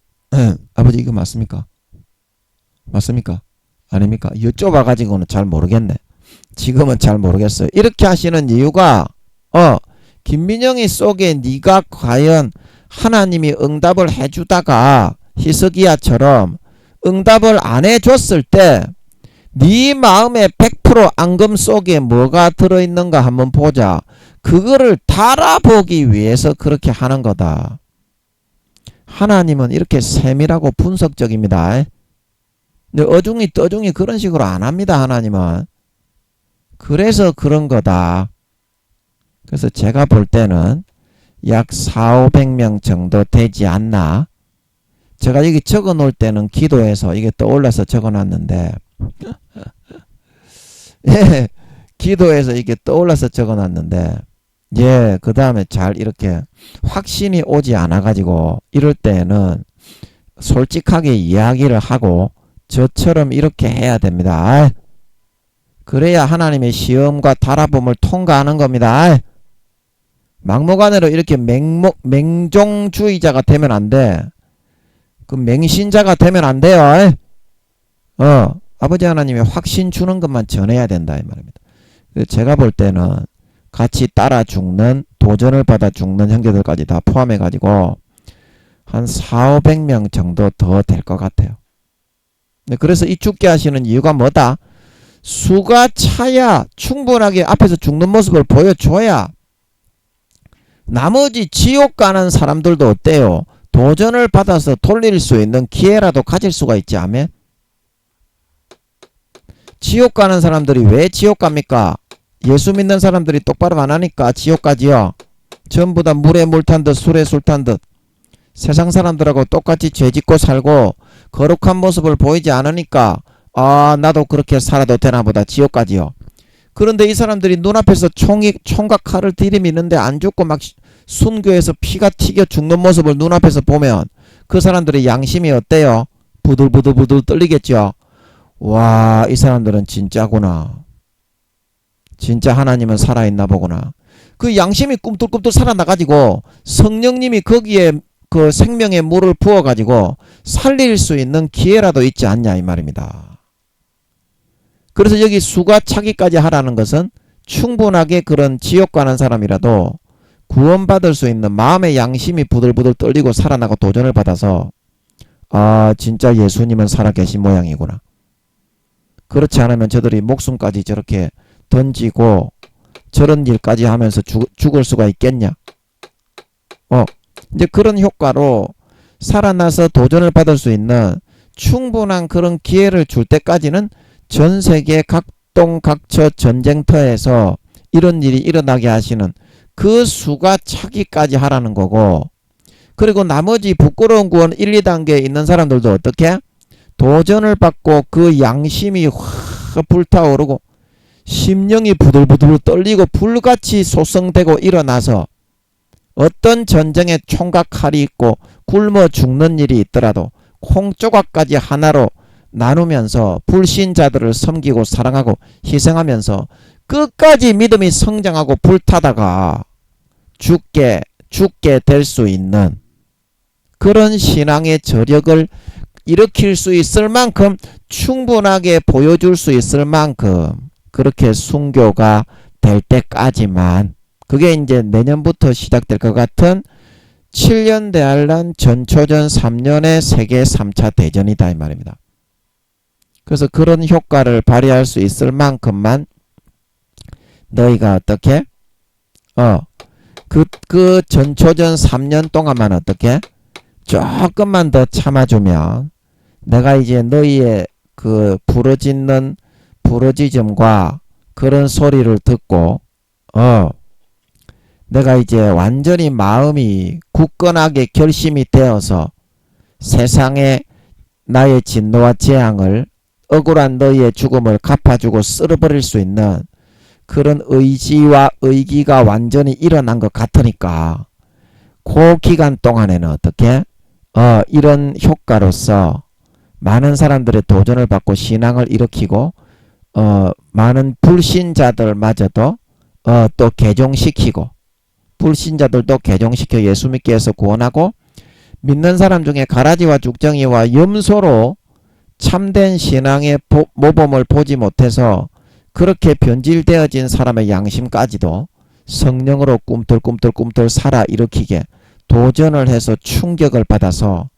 Speaker 1: 아버지 이거 맞습니까? 아닙니까? 여쭤봐가지고는 잘 모르겠네. 지금은 잘 모르겠어요. 이렇게 하시는 이유가 김민영이 속에 네가 과연 하나님이 응답을 해주다가 히스기야처럼 응답을 안 해줬을 때 네 마음의 100% 앙금 속에 뭐가 들어있는가 한번 보자. 그거를 달아보기 위해서 그렇게 하는 거다. 하나님은 이렇게 세밀하고 분석적입니다. 근데 어중이 떠중이 그런 식으로 안 합니다. 하나님은. 그래서 그런 거다. 그래서 제가 볼 때는 약 4, 500명 정도 되지 않나. 제가 여기 적어 놓을 때는 기도해서 이게 떠올라서 적어 놨는데 예, 기도해서 이게 떠올라서 적어 놨는데 예, 그 다음에 잘 이렇게 확신이 오지 않아 가지고 이럴 때는 솔직하게 이야기를 하고 저처럼 이렇게 해야 됩니다. 그래야 하나님의 시험과 달아봄을 통과하는 겁니다. 막무가내로 이렇게 맹종주의자가 되면 안 돼. 그 맹신자가 되면 안 돼요. 아버지 하나님이 확신 주는 것만 전해야 된다 이 말입니다. 제가 볼 때는 같이 따라 죽는, 도전을 받아 죽는 형제들까지 다 포함해 가지고 한 4,500명 정도 더 될 것 같아요. 그래서 이 죽게 하시는 이유가 뭐다? 수가 차야 충분하게 앞에서 죽는 모습을 보여줘야 나머지 지옥 가는 사람들도 어때요? 도전을 받아서 돌릴 수 있는 기회라도 가질 수가 있지 않으면? 지옥 가는 사람들이 왜 지옥 갑니까? 예수 믿는 사람들이 똑바로 안 하니까 지옥 가지요. 전부 다 물에 물 탄 듯 술에 술 탄 듯 세상 사람들하고 똑같이 죄 짓고 살고 거룩한 모습을 보이지 않으니까 나도 그렇게 살아도 되나 보다 지옥 가지요. 그런데 이 사람들이 눈앞에서 총각 칼을 들이미는데 안 죽고 막 순교해서 피가 튀겨 죽는 모습을 눈앞에서 보면 그 사람들의 양심이 어때요? 부들부들 떨리겠죠. 와, 이 사람들은 진짜구나. 진짜 하나님은 살아있나 보구나. 그 양심이 꿈틀꿈틀 살아나가지고 성령님이 거기에 그 생명의 물을 부어가지고 살릴 수 있는 기회라도 있지 않냐 이 말입니다. 그래서 여기 수가 차기까지 하라는 것은 충분하게 그런 지옥 가는 사람이라도 구원받을 수 있는 마음의 양심이 부들부들 떨리고 살아나고 도전을 받아서 진짜 예수님은 살아계신 모양이구나. 그렇지 않으면 저들이 목숨까지 저렇게 던지고 저런 일까지 하면서 죽을 수가 있겠냐. 이제 그런 효과로 살아나서 도전을 받을 수 있는 충분한 그런 기회를 줄 때까지는 전 세계 각동 각처 전쟁터에서 이런 일이 일어나게 하시는 그 수가 차기까지 하라는 거고, 그리고 나머지 부끄러운 구원 1, 2단계에 있는 사람들도 어떻게? 도전을 받고 그 양심이 확 불타오르고 심령이 부들부들 떨리고 불같이 소성되고 일어나서 어떤 전쟁에 총각 칼이 있고 굶어 죽는 일이 있더라도 콩조각까지 하나로 나누면서 불신자들을 섬기고 사랑하고 희생하면서 끝까지 믿음이 성장하고 불타다가 죽게 될 수 있는 그런 신앙의 저력을 일으킬 수 있을 만큼 충분하게 보여줄 수 있을 만큼 그렇게 순교가 될 때까지만, 그게 이제 내년부터 시작될 것 같은 7년 대환란 전초전 3년의 세계 3차 대전이다 이 말입니다. 그래서 그런 효과를 발휘할 수 있을 만큼만 너희가 어떻게? 그 전초전 3년 동안만 어떻게? 조금만 더 참아주면 내가 이제 너희의 그 부러지즘과 그런 소리를 듣고 내가 이제 완전히 마음이 굳건하게 결심이 되어서 세상에 나의 진노와 재앙을 억울한 너희의 죽음을 갚아주고 쓸어버릴 수 있는 그런 의지와 의기가 완전히 일어난 것 같으니까 그 기간 동안에는 어떻게? 이런 효과로서 많은 사람들의 도전을 받고 신앙을 일으키고 많은 불신자들마저도 또 개종시키고 불신자들도 개종시켜 예수 믿게 해서 구원하고 믿는 사람 중에 가라지와 죽정이와 염소로 참된 신앙의 모범을 보지 못해서 그렇게 변질되어진 사람의 양심까지도 성령으로 꿈틀꿈틀 살아 일으키게 도전을 해서 충격을 받아서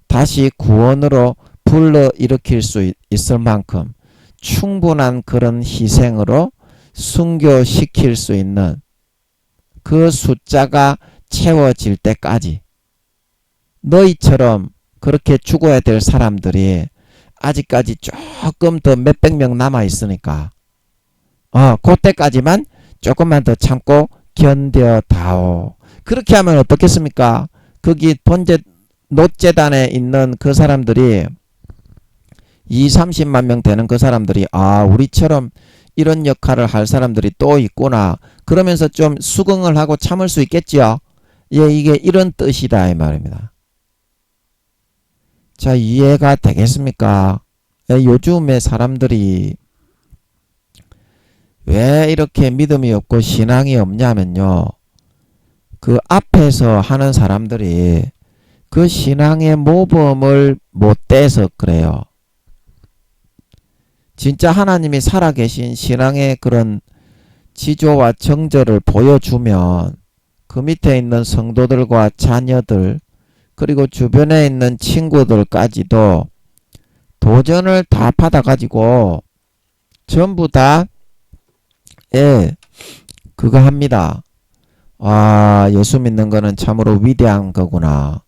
Speaker 1: 다시 구원으로 불러 일으킬 수 있을 만큼 충분한 그런 희생으로 순교시킬 수 있는 그 숫자가 채워질 때까지 너희처럼 그렇게 죽어야 될 사람들이 아직까지 조금 더 몇백 명 남아 있으니까 그때까지만 조금만 더 참고 견뎌다오. 그렇게 하면 어떻겠습니까? 거기 번제 노재단에 있는 그 사람들이 20-30만 명 되는 그 사람들이 우리처럼 이런 역할을 할 사람들이 또 있구나. 그러면서 좀 수긍을 하고 참을 수 있겠지요. 예, 이게 이런 뜻이다 이 말입니다. 자, 이해가 되겠습니까? 요즘에 사람들이 왜 이렇게 믿음이 없고 신앙이 없냐면요, 그 앞에서 하는 사람들이 그 신앙의 모범을 못 떼서 그래요. 진짜 하나님이 살아계신 신앙의 그런 지조와 정절을 보여주면 그 밑에 있는 성도들과 자녀들 그리고 주변에 있는 친구들까지도 도전을 다 받아가지고 전부 다 그거 합니다. 아, 예수 믿는 거는 참으로 위대한 거구나.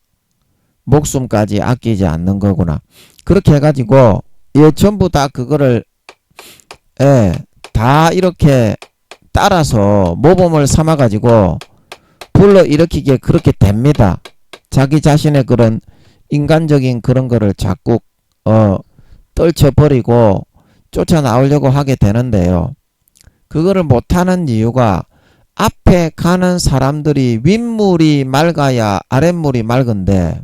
Speaker 1: 목숨까지 아끼지 않는 거구나. 그렇게 해가지고 전부 다 그거를 다 이렇게 따라서 모범을 삼아가지고 불러일으키게 그렇게 됩니다. 자기 자신의 그런 인간적인 그런 거를 자꾸 떨쳐버리고 쫓아나오려고 하게 되는데요. 그거를 못하는 이유가 앞에 가는 사람들이 윗물이 맑아야 아랫물이 맑은데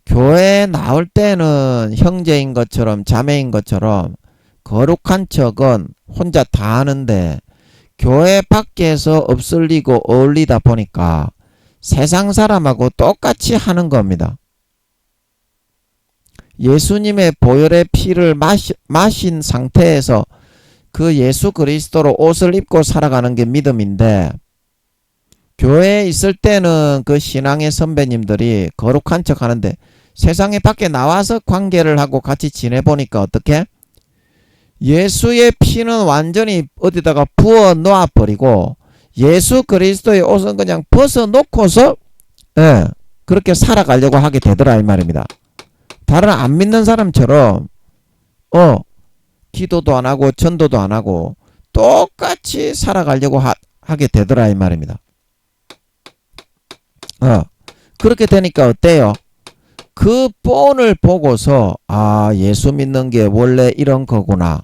Speaker 1: 교회에 나올 때는 형제인 것처럼 자매인 것처럼 거룩한 척은 혼자 다 하는데 교회 밖에서 엎슬리고 어울리다 보니까 세상 사람하고 똑같이 하는 겁니다. 예수님의 보혈의 피를 마신 상태에서 그 예수 그리스도로 옷을 입고 살아가는 게 믿음인데 교회에 있을 때는 그 신앙의 선배님들이 거룩한 척 하는데 세상에 밖에 나와서 관계를 하고 같이 지내보니까 어떻게? 예수의 피는 완전히 어디다가 부어 놓아버리고 예수 그리스도의 옷은 그냥 벗어놓고서 그렇게 살아가려고 하게 되더라 이 말입니다. 다른 안 믿는 사람처럼 기도도 안 하고 전도도 안 하고 똑같이 살아가려고 하게 되더라 이 말입니다. 그렇게 되니까 어때요? 그 본을 보고서 아, 예수 믿는 게 원래 이런 거구나.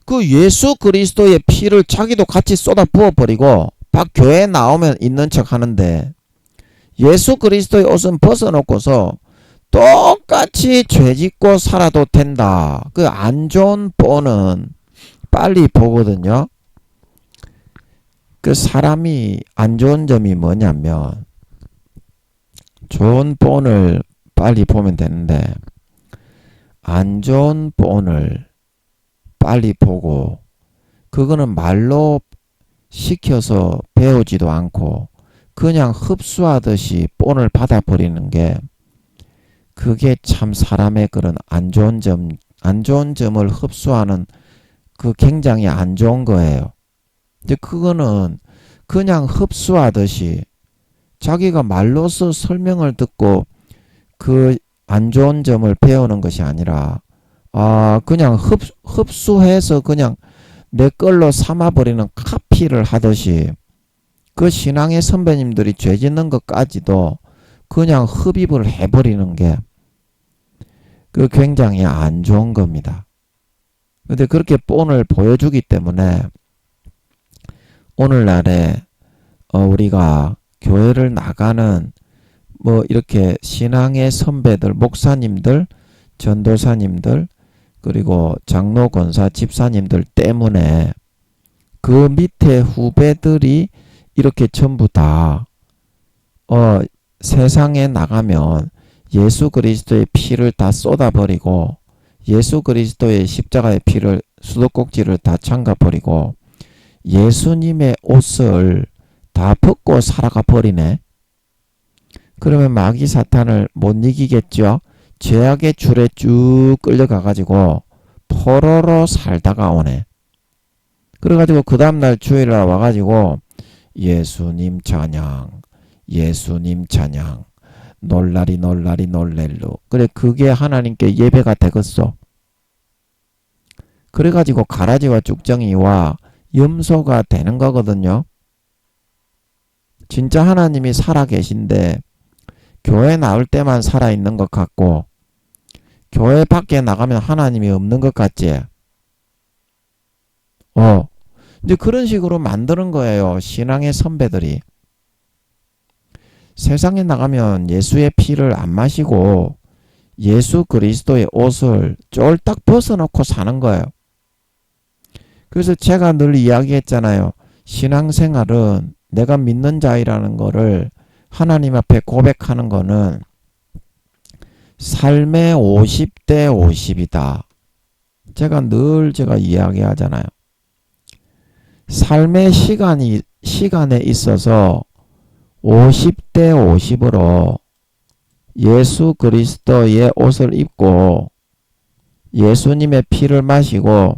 Speaker 1: 그 예수 그리스도의 피를 자기도 같이 쏟아 부어버리고 밖 교회에 나오면 있는 척 하는데 예수 그리스도의 옷은 벗어놓고서 똑같이 죄짓고 살아도 된다. 그 안 좋은 본은 빨리 보거든요. 그 사람이 안 좋은 점이 뭐냐면 좋은 본을 빨리 보면 되는데 안 좋은 본을 빨리 보고 그거는 말로 시켜서 배우지도 않고 그냥 흡수하듯이 본을 받아버리는 게 그게 참 사람의 그런 안 좋은 점을 흡수하는 그 굉장히 안 좋은 거예요. 근데 그거는 그냥 흡수하듯이 자기가 말로서 설명을 듣고 그 안 좋은 점을 배우는 것이 아니라 그냥 흡수해서 그냥 내 걸로 삼아버리는 카피를 하듯이 그 신앙의 선배님들이 죄 짓는 것까지도 그냥 흡입을 해버리는 게 그 굉장히 안 좋은 겁니다. 근데 그렇게 본을 보여주기 때문에 오늘날에 우리가 교회를 나가는 뭐 이렇게 신앙의 선배들, 목사님들, 전도사님들, 그리고 장로, 권사, 집사님들 때문에 그 밑에 후배들이 이렇게 전부 다 세상에 나가면 예수 그리스도의 피를 다 쏟아버리고 예수 그리스도의 십자가의 피를 수도꼭지를 다 잠가버리고 예수님의 옷을 다 벗고 살아가 버리네. 그러면 마귀 사탄을 못 이기겠죠. 죄악의 줄에 쭉 끌려가가지고 포로로 살다가 오네. 그래가지고 그 다음날 주일날 와가지고 예수님 찬양, 예수님 찬양, 놀라리 놀라리 놀렐루. 그래 그게 하나님께 예배가 되겠소. 그래가지고 가라지와 쭉정이와 염소가 되는 거거든요. 진짜 하나님이 살아계신데 교회 나올 때만 살아있는 것 같고 교회 밖에 나가면 하나님이 없는 것 같지? 이제 그런 식으로 만드는 거예요. 신앙의 선배들이. 세상에 나가면 예수의 피를 안 마시고 예수 그리스도의 옷을 쫄딱 벗어놓고 사는 거예요. 그래서 제가 늘 이야기했잖아요. 신앙생활은 내가 믿는 자이라는 거를 하나님 앞에 고백하는 거는 삶의 50대 50이다. 제가 이야기하잖아요. 삶의 시간에 있어서 50대 50으로 예수 그리스도의 옷을 입고 예수님의 피를 마시고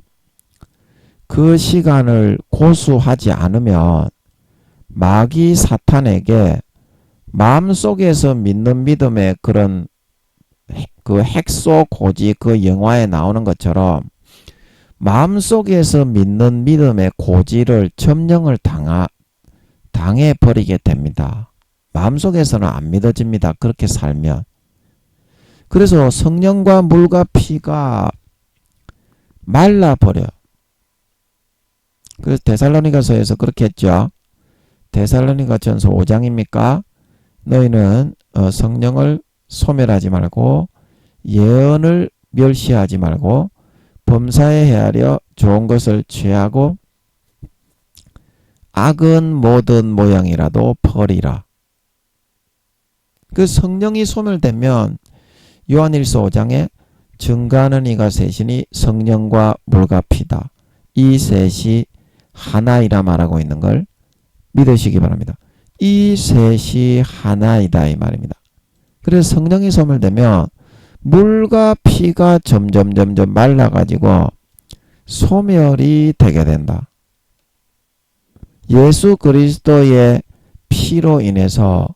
Speaker 1: 그 시간을 고수하지 않으면 마귀 사탄에게 마음속에서 믿는 믿음의 그런 그 핵소 고지 그 영화에 나오는 것처럼 마음속에서 믿는 믿음의 고지를 점령을 당해버리게 됩니다. 마음속에서는 안 믿어집니다. 그렇게 살면. 그래서 성령과 물과 피가 말라버려. 그래서 데살로니가서에서 그렇게 했죠. 데살로니가전서 5장입니까? 너희는 성령을 소멸하지 말고 예언을 멸시하지 말고 범사에 헤아려 좋은 것을 취하고 악은 모든 모양이라도 버리라. 그 성령이 소멸되면 요한일서 5장에 증거하는 이가 셋이니 성령과 물과 피다. 이 셋이 하나이라 말하고 있는 걸 믿으시기 바랍니다. 이 셋이 하나이다 이 말입니다. 그래서 성령이 소멸되면 물과 피가 점점 말라가지고 소멸이 되게 된다. 예수 그리스도의 피로 인해서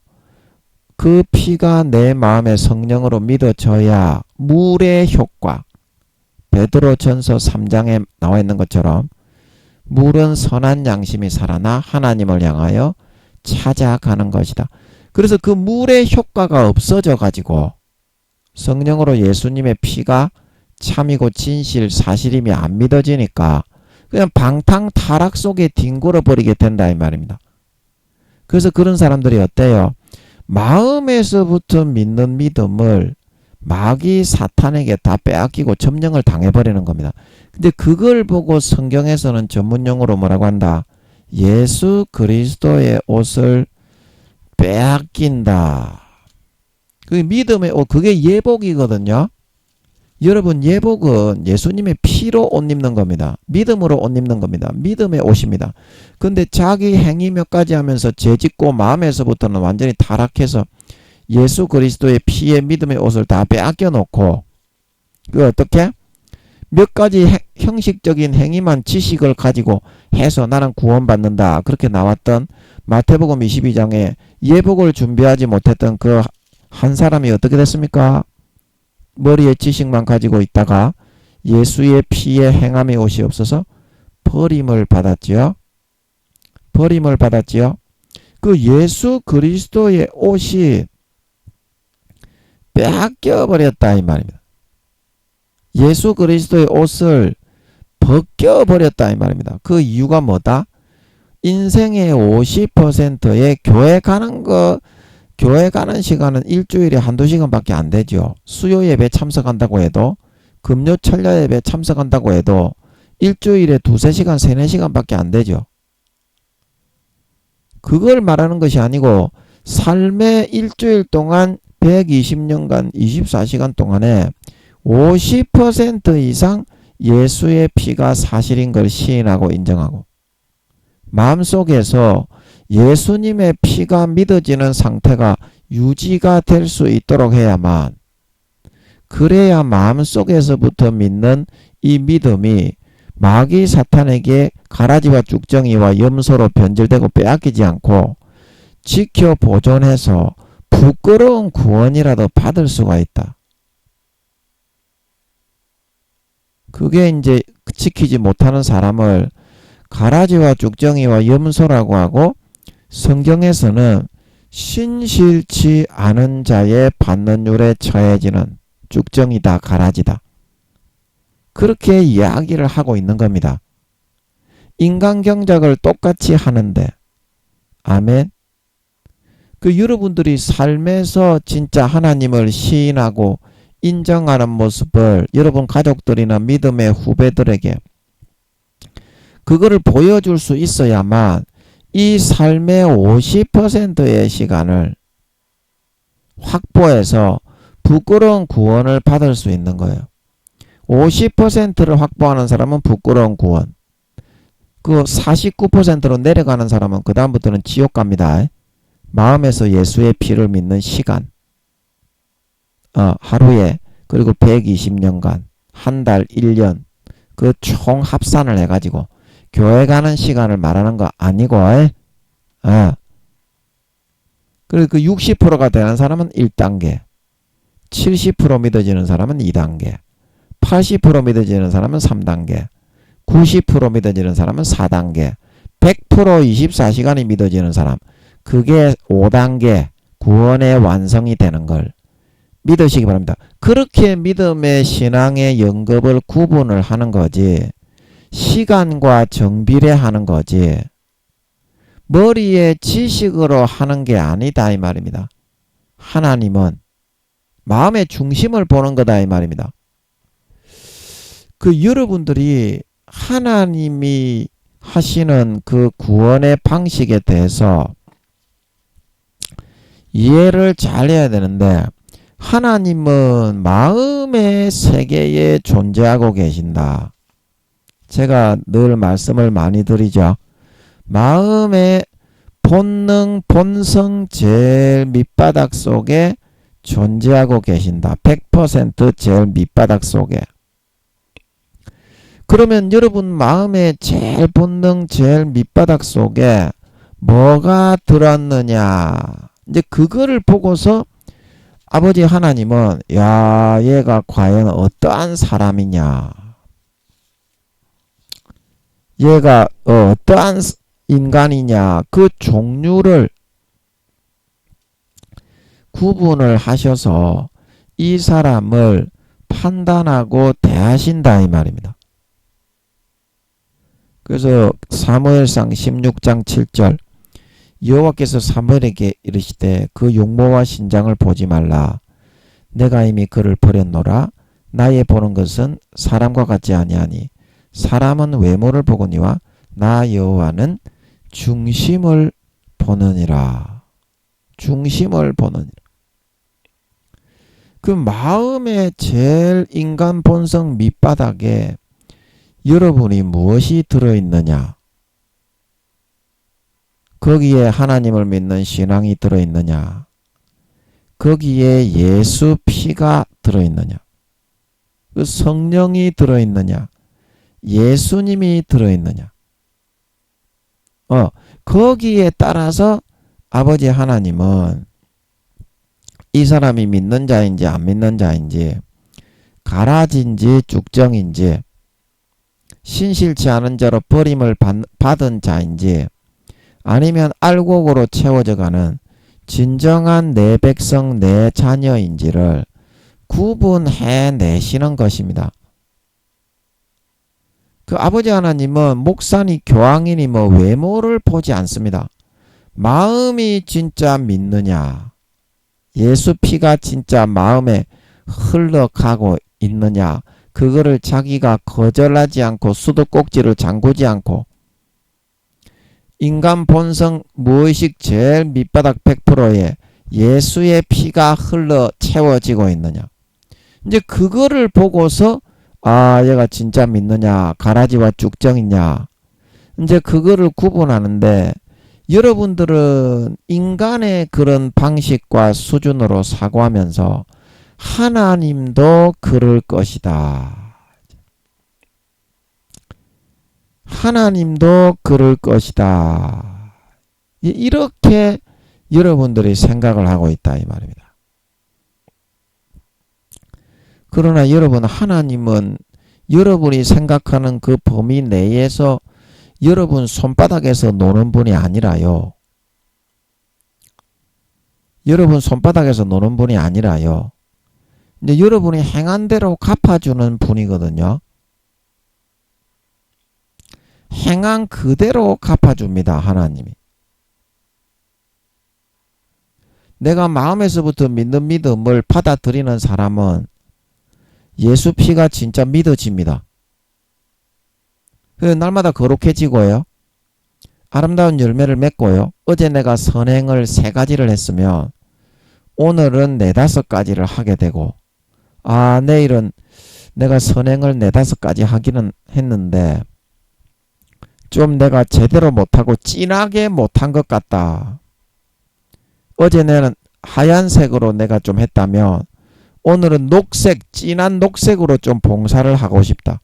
Speaker 1: 그 피가 내 마음의 성령으로 믿어져야 물의 효과, 베드로전서 3장에 나와 있는 것처럼 물은 선한 양심이 살아나 하나님을 향하여 찾아가는 것이다. 그래서 그 물의 효과가 없어져 가지고 성령으로 예수님의 피가 참이고 진실 사실임이 안 믿어지니까 그냥 방탕 타락 속에 뒹굴어 버리게 된다 이 말입니다. 그래서 그런 사람들이 어때요? 마음에서부터 믿는 믿음을 마귀 사탄에게 다 빼앗기고 점령을 당해버리는 겁니다. 근데 그걸 보고 성경에서는 전문용어로 뭐라고 한다? 예수 그리스도의 옷을 빼앗긴다. 그 믿음의 옷, 그게 예복이거든요. 여러분, 예복은 예수님의 피로 옷 입는 겁니다. 믿음으로 옷 입는 겁니다. 믿음의 옷입니다. 근데 자기 행위 몇 가지 하면서 죄짓고 마음에서부터는 완전히 타락해서 예수 그리스도의 피에 믿음의 옷을 다 빼앗겨 놓고 그 어떻게? 몇 가지 형식적인 행위만 지식을 가지고 해서 나는 구원받는다. 그렇게 나왔던 마태복음 22장에 예복을 준비하지 못했던 그 한 사람이 어떻게 됐습니까? 머리에 지식만 가지고 있다가 예수의 피에 행함의 옷이 없어서 버림을 받았지요. 버림을 받았지요. 그 예수 그리스도의 옷이 빼앗겨 버렸다 이 말입니다. 예수 그리스도의 옷을 벗겨 버렸다 이 말입니다. 그 이유가 뭐다? 인생의 50%의 교회 가는 시간은 일주일에 한두 시간밖에 안 되죠. 수요 예배 참석한다고 해도 금요 철야 예배 참석한다고 해도 일주일에 두세 시간, 세네 시간밖에 안 되죠. 그걸 말하는 것이 아니고 삶의 일주일 동안 120년간 24시간 동안에 50% 이상 예수의 피가 사실인 걸 시인하고 인정하고 마음속에서 예수님의 피가 믿어지는 상태가 유지가 될 수 있도록 해야만 그래야 마음속에서부터 믿는 이 믿음이 마귀 사탄에게 가라지와 쭉정이와 염소로 변질되고 빼앗기지 않고 지켜 보존해서 부끄러운 구원이라도 받을 수가 있다. 그게 이제 지키지 못하는 사람을 가라지와 쭉정이와 염소라고 하고 성경에서는 신실치 않은 자의 받는율에 처해지는 쭉정이다, 가라지다. 그렇게 이야기를 하고 있는 겁니다. 인간 경작을 똑같이 하는데, 아멘. 그 여러분들이 삶에서 진짜 하나님을 시인하고 인정하는 모습을 여러분 가족들이나 믿음의 후배들에게 그거를 보여줄 수 있어야만 이 삶의 50%의 시간을 확보해서 부끄러운 구원을 받을 수 있는 거예요. 50%를 확보하는 사람은 부끄러운 구원. 그 49%로 내려가는 사람은 그 다음부터는 지옥 갑니다. 마음에서 예수의 피를 믿는 시간. 하루에 그리고 120년간 한 달 1년 그 총 합산을 해가지고 교회 가는 시간을 말하는 거 아니고 그리고 그 60%가 되는 사람은 1단계, 70% 믿어지는 사람은 2단계, 80% 믿어지는 사람은 3단계, 90% 믿어지는 사람은 4단계, 100% 24시간이 믿어지는 사람, 그게 5단계 구원의 완성이 되는 걸 믿으시기 바랍니다. 그렇게 믿음의 신앙의 연급을 구분을 하는 거지, 시간과 정비례하는 거지, 머리에 지식으로 하는 게 아니다 이 말입니다. 하나님은 마음의 중심을 보는 거다 이 말입니다. 그 여러분들이 하나님이 하시는 그 구원의 방식에 대해서 이해를 잘 해야 되는데, 하나님은 마음의 세계에 존재하고 계신다. 제가 늘 말씀을 많이 드리죠. 마음의 본능, 본성 제일 밑바닥 속에 존재하고 계신다. 100% 제일 밑바닥 속에. 그러면 여러분 마음의 제일 본능, 제일 밑바닥 속에 뭐가 들었느냐. 이제 그거를 보고서 아버지 하나님은 야, 얘가 과연 어떠한 사람이냐. 얘가 어떠한 인간이냐. 그 종류를 구분을 하셔서 이 사람을 판단하고 대하신다 이 말입니다. 그래서 사무엘상 16장 7절 여호와께서 사무엘에게 이르시되 그 용모와 신장을 보지 말라. 내가 이미 그를 버렸노라. 나의 보는 것은 사람과 같지 아니하니 사람은 외모를 보거니와 나 여호와는 중심을 보느니라. 중심을 보느니라. 그 마음의 제일 인간 본성 밑바닥에 여러분이 무엇이 들어있느냐? 거기에 하나님을 믿는 신앙이 들어있느냐? 거기에 예수 피가 들어있느냐? 그 성령이 들어있느냐? 예수님이 들어있느냐? 거기에 따라서 아버지 하나님은 이 사람이 믿는 자인지 안 믿는 자인지, 가라진지 죽정인지, 신실치 않은 자로 버림을 받은 자인지, 아니면 알곡으로 채워져가는 진정한 내 백성 내 자녀인지를 구분해 내시는 것입니다. 그 아버지 하나님은 목사니 교황이니 뭐 외모를 보지 않습니다. 마음이 진짜 믿느냐, 예수 피가 진짜 마음에 흘러가고 있느냐, 그거를 자기가 거절하지 않고 수도꼭지를 잠그지 않고 인간 본성 무의식 제일 밑바닥 100%에 예수의 피가 흘러 채워지고 있느냐. 이제 그거를 보고서 얘가 진짜 믿느냐, 가라지와 쭉정이냐. 이제 그거를 구분하는데, 여러분들은 인간의 그런 방식과 수준으로 사고하면서 하나님도 그럴 것이다. 하나님도 그럴 것이다. 이렇게 여러분들이 생각을 하고 있다 이 말입니다. 그러나 여러분, 하나님은 여러분이 생각하는 그 범위 내에서 여러분 손바닥에서 노는 분이 아니라요. 여러분 손바닥에서 노는 분이 아니라요. 근데 여러분이 행한 대로 갚아주는 분이거든요. 행한 그대로 갚아줍니다. 하나님이. 내가 마음에서부터 믿는 믿음을 받아들이는 사람은 예수 피가 진짜 믿어집니다. 그래서 날마다 거룩해지고요. 아름다운 열매를 맺고요. 어제 내가 선행을 3가지를 했으면 오늘은 4-5가지를 하게 되고, 내일은 내가 선행을 4-5가지 하기는 했는데 좀 내가 제대로 못하고 진하게 못한 것 같다. 어제 내는 하얀색으로 내가 좀 했다면 오늘은 녹색, 진한 녹색으로 좀 봉사를 하고 싶다.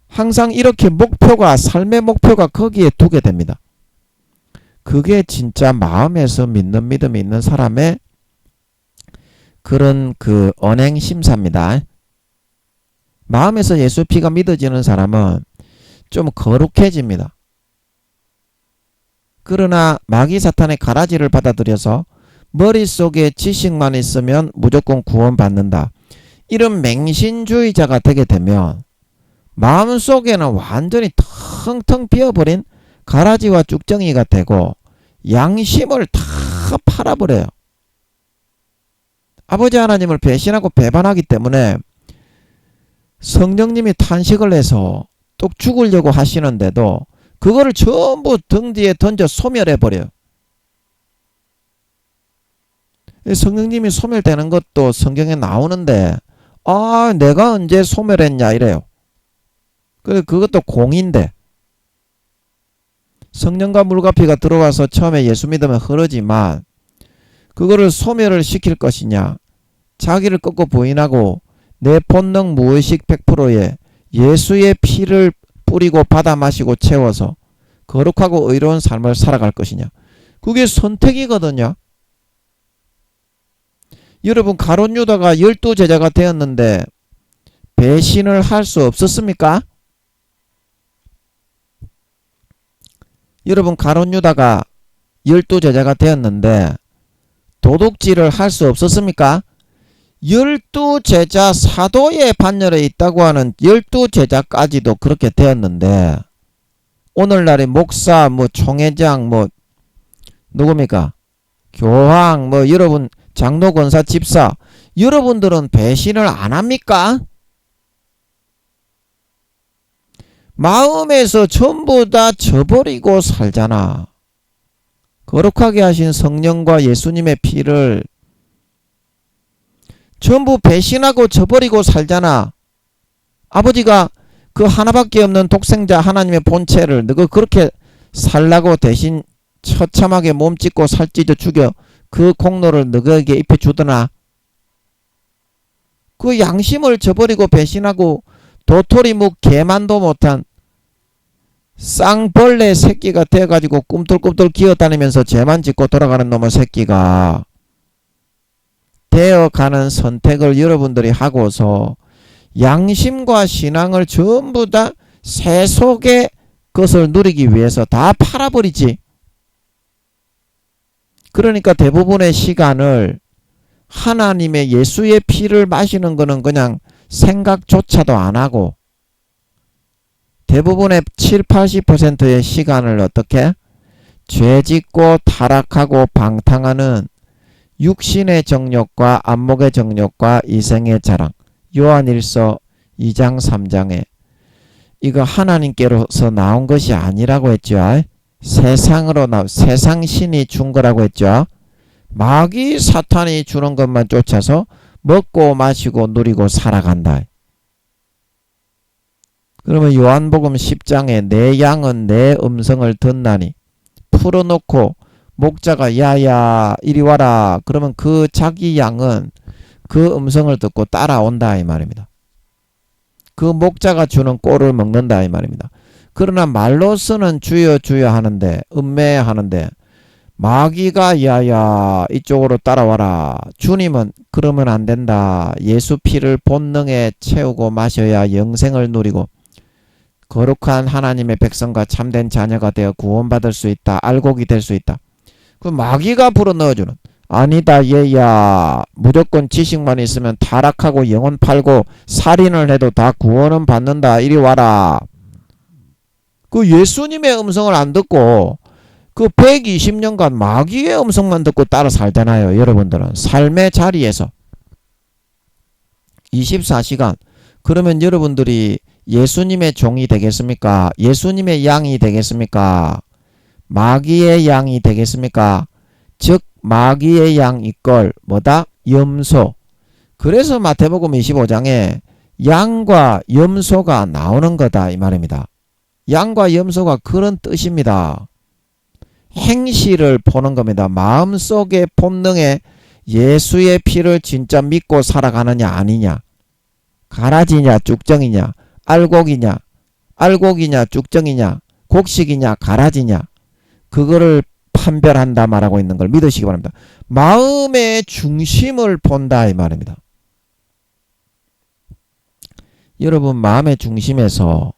Speaker 1: 항상 이렇게 목표가, 삶의 목표가 거기에 두게 됩니다. 그게 진짜 마음에서 믿는 믿음이 있는 사람의 그런 그 언행 심사입니다. 마음에서 예수 피가 믿어지는 사람은 좀 거룩해집니다. 그러나 마귀 사탄의 가라지를 받아들여서 머릿속에 지식만 있으면 무조건 구원받는다. 이런 맹신주의자가 되게 되면 마음속에는 완전히 텅텅 비어버린 가라지와 쭉정이가 되고 양심을 다 팔아버려요. 아버지 하나님을 배신하고 배반하기 때문에 성령님이 탄식을 해서 또 죽으려고 하시는데도 그거를 전부 등 뒤에 던져 소멸해버려요. 성령님이 소멸되는 것도 성경에 나오는데 내가 언제 소멸했냐 이래요. 그것도 공인데 성령과 물과 피가 들어와서 처음에 예수 믿으면 흐르지만 그거를 소멸을 시킬 것이냐, 자기를 꺾고 부인하고 내 본능 무의식 100%에 예수의 피를 뿌리고 받아 마시고 채워서 거룩하고 의로운 삶을 살아갈 것이냐. 그게 선택이거든요. 여러분, 가룟 유다가 12제자가 되었는데 배신을 할 수 없었습니까? 여러분, 가룟 유다가 12제자가 되었는데 도둑질을 할 수 없었습니까? 12제자 사도의 반열에 있다고 하는 12제자까지도 그렇게 되었는데 오늘날의 목사, 총회장, 누굽니까? 교황, 여러분 장로, 권사, 집사, 여러분들은 배신을 안 합니까? 마음에서 전부 다 저버리고 살잖아. 거룩하게 하신 성령과 예수님의 피를 전부 배신하고 저버리고 살잖아. 아버지가 그 하나밖에 없는 독생자 하나님의 본체를 너가 그렇게 살라고 대신 처참하게 몸짓고 살찌져 죽여 그 공로를 너에게 입혀주더나. 그 양심을 저버리고 배신하고 도토리 묵 개만도 못한 쌍벌레 새끼가 돼가지고 꿈틀꿈틀 기어다니면서 죄만 짓고 돌아가는 놈의 새끼가 되어가는 선택을 여러분들이 하고서 양심과 신앙을 전부 다 세속의 것을 누리기 위해서 다 팔아버리지. 그러니까 대부분의 시간을 하나님의 예수의 피를 마시는 거는 그냥 생각조차도 안 하고 대부분의 70-80%의 시간을 어떻게? 죄짓고 타락하고 방탕하는 육신의 정욕과 안목의 정욕과 이생의 자랑. 요한일서 2장 3장에 이거 하나님께로서 나온 것이 아니라고 했죠. 세상으로 세상 신이 준 거라고 했죠. 마귀 사탄이 주는 것만 쫓아서 먹고 마시고 누리고 살아간다. 그러면 요한복음 10장에 내 양은 내 음성을 듣나니 풀어놓고 목자가 야야 이리 와라 그러면 그 자기 양은 그 음성을 듣고 따라온다 이 말입니다. 그 목자가 주는 꼴을 먹는다 이 말입니다. 그러나 말로서는 주여 주여 하는데 음매하는데 마귀가 야야 이쪽으로 따라와라. 주님은 그러면 안 된다. 예수 피를 본능에 채우고 마셔야 영생을 누리고 거룩한 하나님의 백성과 참된 자녀가 되어 구원받을 수 있다. 알곡이 될 수 있다. 그 마귀가 불어넣어주는 아니다 얘야 무조건 지식만 있으면 타락하고 영혼 팔고 살인을 해도 다 구원은 받는다. 이리 와라. 그 예수님의 음성을 안 듣고 그 120년간 마귀의 음성만 듣고 따라 살잖아요. 여러분들은 삶의 자리에서 24시간 그러면 여러분들이 예수님의 종이 되겠습니까? 예수님의 양이 되겠습니까? 마귀의 양이 되겠습니까? 즉 마귀의 양 이걸 뭐다? 염소. 그래서 마태복음 25장에 양과 염소가 나오는 거다 이 말입니다. 양과 염소가 그런 뜻입니다. 행실을 보는 겁니다. 마음속의 본능에 예수의 피를 진짜 믿고 살아가느냐 아니냐, 가라지냐 쭉정이냐, 알곡이냐 쭉정이냐, 곡식이냐 가라지냐, 그거를 판별한다 말하고 있는 걸 믿으시기 바랍니다. 마음의 중심을 본다 이 말입니다. 여러분 마음의 중심에서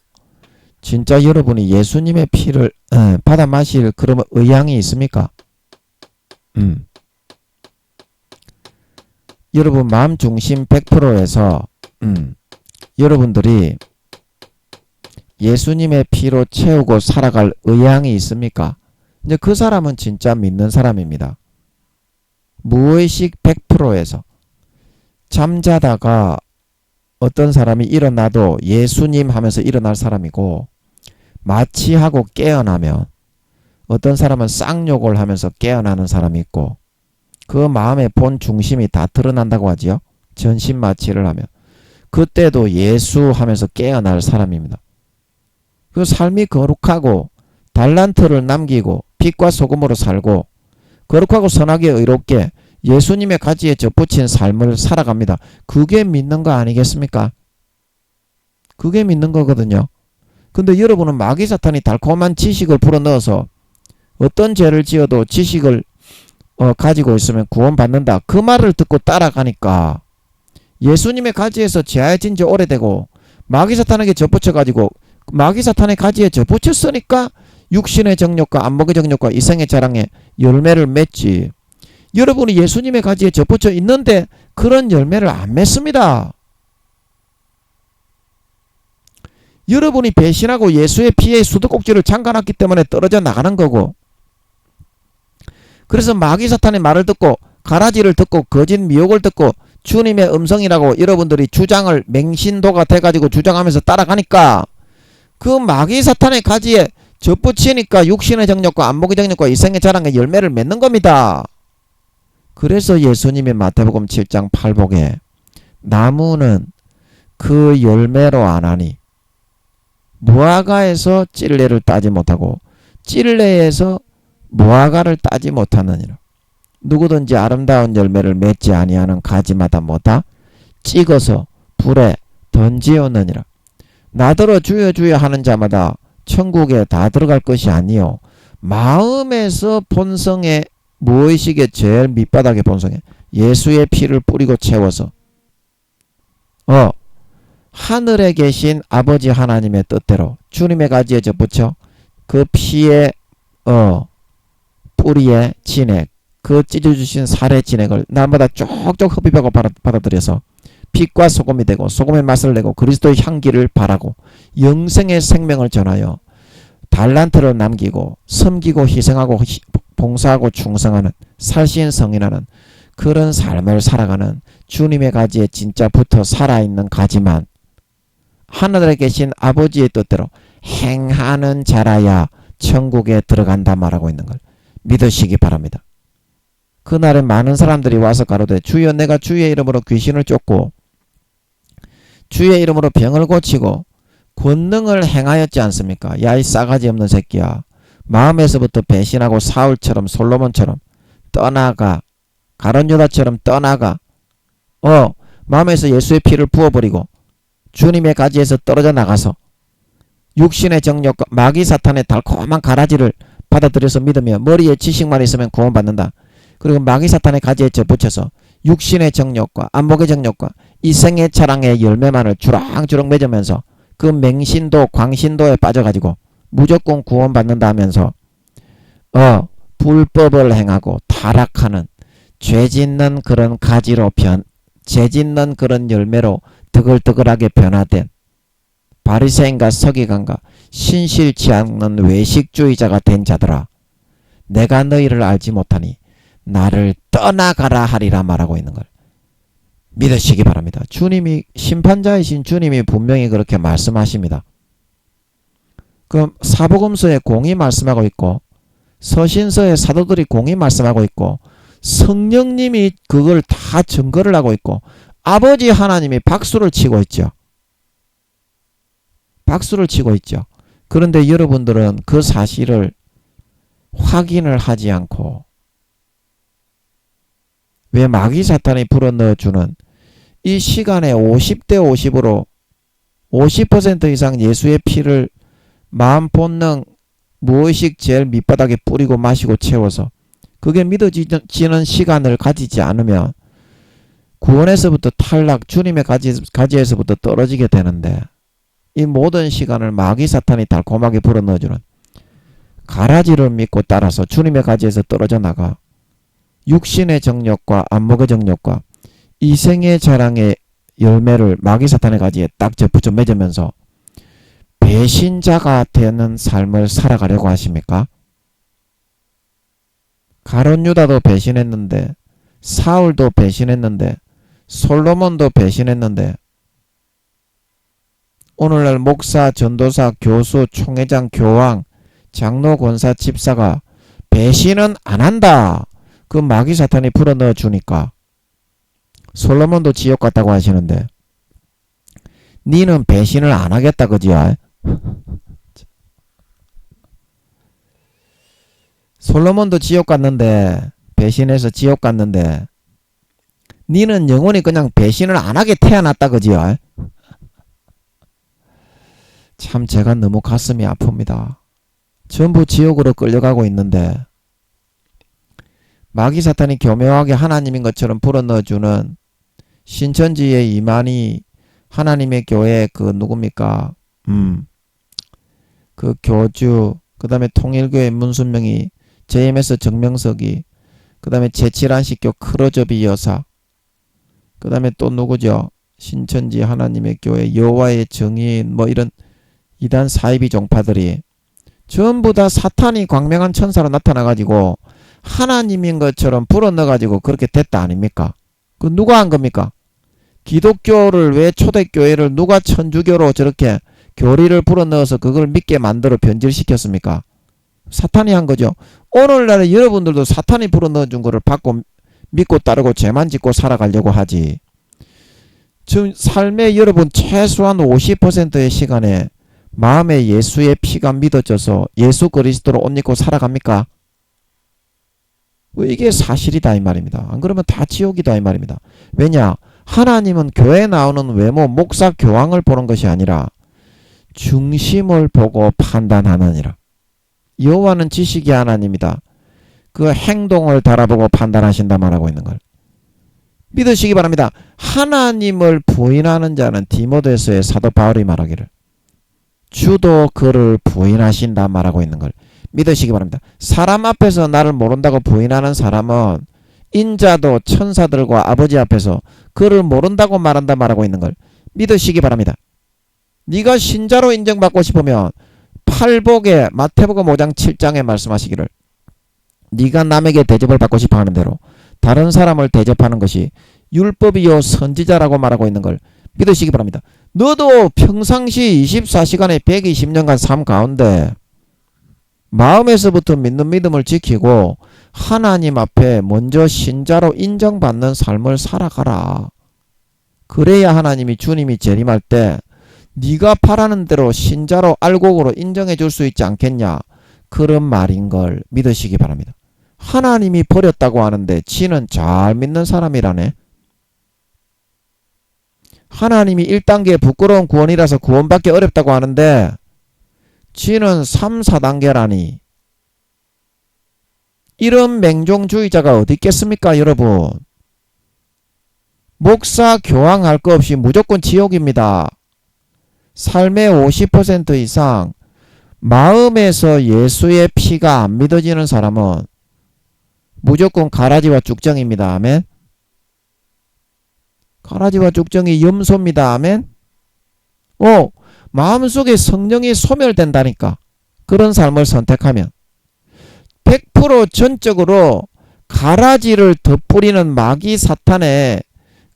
Speaker 1: 진짜 여러분이 예수님의 피를 받아 마실 그런 의향이 있습니까? 여러분 마음 중심 100%에서 여러분들이 예수님의 피로 채우고 살아갈 의향이 있습니까? 이제 그 사람은 진짜 믿는 사람입니다. 무의식 100%에서 잠자다가 어떤 사람이 일어나도 예수님 하면서 일어날 사람이고, 마취하고 깨어나면 어떤 사람은 쌍욕을 하면서 깨어나는 사람이 있고, 그 마음의 본 중심이 다 드러난다고 하지요. 전신 마취를 하면 그때도 예수 하면서 깨어날 사람입니다. 그 삶이 거룩하고 달란트를 남기고 빛과 소금으로 살고 거룩하고 선하게 의롭게 예수님의 가지에 접붙인 삶을 살아갑니다. 그게 믿는 거 아니겠습니까? 그게 믿는 거거든요. 근데 여러분은 마귀 사탄이 달콤한 지식을 불어넣어서 어떤 죄를 지어도 지식을 가지고 있으면 구원받는다, 그 말을 듣고 따라가니까 예수님의 가지에서 제하여진 지 오래되고 마귀 사탄에게 접붙여가지고 마귀 사탄의 가지에 접붙였으니까 육신의 정욕과 안목의 정욕과 이생의 자랑에 열매를 맺지, 여러분이 예수님의 가지에 접붙여 있는데 그런 열매를 안 맺습니다. 여러분이 배신하고 예수의 피에 수도꼭지를 잠가놨기 때문에 떨어져 나가는 거고, 그래서 마귀 사탄의 말을 듣고 가라지를 듣고 거짓 미혹을 듣고 주님의 음성이라고 여러분들이 주장을 맹신도가 돼가지고 주장하면서 따라가니까 그 마귀 사탄의 가지에 접붙이니까 육신의 정욕과 안목의 정욕과 이생의 자랑의 열매를 맺는 겁니다. 그래서 예수님이 마태복음 7장 8복에 나무는 그 열매로 아나니 무화과에서 찔레를 따지 못하고 찔레에서 무화과를 따지 못하느니라. 누구든지 아름다운 열매를 맺지 아니하는 가지마다 뭐다? 찍어서 불에 던지었느니라. 나더러 주여 주여 하는 자마다 천국에 다 들어갈 것이 아니요 마음에서 본성의 무의식의 제일 밑바닥의 본성에 예수의 피를 뿌리고 채워서 하늘에 계신 아버지 하나님의 뜻대로 주님의 가지에 접붙여 그 피의 뿌리의 진액, 그 찢어주신 살의 진액을 날마다 쪽쪽 흡입하고 받아들여서 빛과 소금이 되고 소금의 맛을 내고 그리스도의 향기를 바라고 영생의 생명을 전하여 달란트를 남기고 섬기고 희생하고 봉사하고 충성하는 살신 성인하는 그런 삶을 살아가는 주님의 가지에 진짜 붙어 살아있는 가지만 하늘에 계신 아버지의 뜻대로 행하는 자라야 천국에 들어간다 말하고 있는 걸 믿으시기 바랍니다. 그날에 많은 사람들이 와서 가로되 주여 내가 주의 이름으로 귀신을 쫓고 주의 이름으로 병을 고치고 권능을 행하였지 않습니까? 야 이 싸가지 없는 새끼야, 마음에서부터 배신하고 사울처럼 솔로몬처럼 떠나가, 가룟 유다처럼 떠나가, 마음에서 예수의 피를 부어버리고 주님의 가지에서 떨어져 나가서 육신의 정욕과 마귀 사탄의 달콤한 가라지를 받아들여서 믿으며 머리에 지식만 있으면 구원받는다. 그리고 마귀 사탄의 가지에 접붙여서 육신의 정욕과 안목의 정욕과 이생의 자랑의 열매만을 주렁주렁 맺으면서 그 맹신도 광신도에 빠져가지고 무조건 구원받는다 하면서 불법을 행하고 타락하는 죄짓는 그런 가지로 죄짓는 그런 열매로 드글드글하게 변화된 바리새인과 서기관과 신실치 않는 외식주의자가 된 자들아, 내가 너희를 알지 못하니 나를 떠나가라 하리라 말하고 있는 걸 믿으시기 바랍니다. 주님이, 심판자이신 주님이 분명히 그렇게 말씀하십니다. 그럼 사복음서에 공이 말씀하고 있고 서신서에 사도들이 공이 말씀하고 있고 성령님이 그걸 다 증거를 하고 있고 아버지 하나님이 박수를 치고 있죠. 박수를 치고 있죠. 그런데 여러분들은 그 사실을 확인을 하지 않고 왜 마귀 사탄이 불어넣어주는 이 시간에 50대 50으로 50% 이상 예수의 피를 마음 본능 무의식 제일 밑바닥에 뿌리고 마시고 채워서 그게 믿어지는 시간을 가지지 않으면 구원에서부터 탈락, 주님의 가지에서부터 떨어지게 되는데 이 모든 시간을 마귀 사탄이 달콤하게 불어넣어주는 가라지를 믿고 따라서 주님의 가지에서 떨어져 나가 육신의 정욕과 안목의 정욕과 이생의 자랑의 열매를 마귀 사탄의 가지에 딱 붙여 맺으면서 배신자가 되는 삶을 살아가려고 하십니까? 가룟 유다도 배신했는데 사울도 배신했는데 솔로몬도 배신했는데 오늘날 목사, 전도사, 교수, 총회장, 교황, 장로, 권사, 집사가 배신은 안 한다. 그 마귀 사탄이 불어넣어 주니까 솔로몬도 지옥 갔다고 하시는데 니는 배신을 안 하겠다 그지야? 솔로몬도 지옥 갔는데 배신해서 지옥 갔는데 니는 영원히 그냥 배신을 안 하게 태어났다 그지요? 참 제가 너무 가슴이 아픕니다. 전부 지옥으로 끌려가고 있는데 마귀 사탄이 교묘하게 하나님인 것처럼 불어넣어주는 신천지의 이만희 하나님의 교회 그 누굽니까? 그 교주, 그 다음에 통일교회 문순명이, JMS 정명석이, 그 다음에 제칠안식교 크로저비 여사, 그 다음에 또 누구죠? 신천지 하나님의 교회 여호와의 증인 뭐 이런 이단 사이비 종파들이 전부 다 사탄이 광명한 천사로 나타나가지고 하나님인 것처럼 불어넣어가지고 그렇게 됐다 아닙니까? 그 누가 한 겁니까? 기독교를 왜 초대교회를 누가 천주교로 저렇게 교리를 불어넣어서 그걸 믿게 만들어 변질시켰습니까? 사탄이 한 거죠. 오늘날에 여러분들도 사탄이 불어넣어준 거를 받고 믿고 따르고 죄만 짓고 살아가려고 하지. 지금 삶에 여러분 최소한 50%의 시간에 마음에 예수의 피가 믿어져서 예수 그리스도로 옷 입고 살아갑니까? 이게 사실이다 이 말입니다. 안 그러면 다 지옥이다 이 말입니다. 왜냐? 하나님은 교회에 나오는 외모, 목사, 교황을 보는 것이 아니라 중심을 보고 판단하느니라. 여호와는 지식의 하나님이다. 그 행동을 달아보고 판단하신다 말하고 있는 걸 믿으시기 바랍니다. 하나님을 부인하는 자는 디모데서의 사도 바울이 말하기를 주도 그를 부인하신다 말하고 있는 걸 믿으시기 바랍니다. 사람 앞에서 나를 모른다고 부인하는 사람은 인자도 천사들과 아버지 앞에서 그를 모른다고 말한다 말하고 있는 걸 믿으시기 바랍니다. 네가 신자로 인정받고 싶으면 팔복에 마태복음 5장 7장에 말씀하시기를 네가 남에게 대접을 받고 싶어 하는 대로 다른 사람을 대접하는 것이 율법이요 선지자라고 말하고 있는 걸 믿으시기 바랍니다. 너도 평상시 24시간에 120년간 삶 가운데 마음에서부터 믿는 믿음을 지키고 하나님 앞에 먼저 신자로 인정받는 삶을 살아가라. 그래야 하나님이 주님이 재림할 때 네가 바라는 대로 신자로 알곡으로 인정해 줄 수 있지 않겠냐. 그런 말인 걸 믿으시기 바랍니다. 하나님이 버렸다고 하는데 지는 잘 믿는 사람이라네. 하나님이 1단계 부끄러운 구원이라서 구원받기 어렵다고 하는데 지는 3, 4단계라니. 이런 맹종주의자가 어디 있겠습니까 여러분. 목사 교황 할 거 없이 무조건 지옥입니다. 삶의 50% 이상 마음에서 예수의 피가 안 믿어지는 사람은 무조건 가라지와 쭉정입니다. 아멘. 가라지와 쭉정이 염소입니다. 아멘. 마음속에 성령이 소멸된다니까. 그런 삶을 선택하면 100% 전적으로 가라지를 덧뿌리는 마귀 사탄의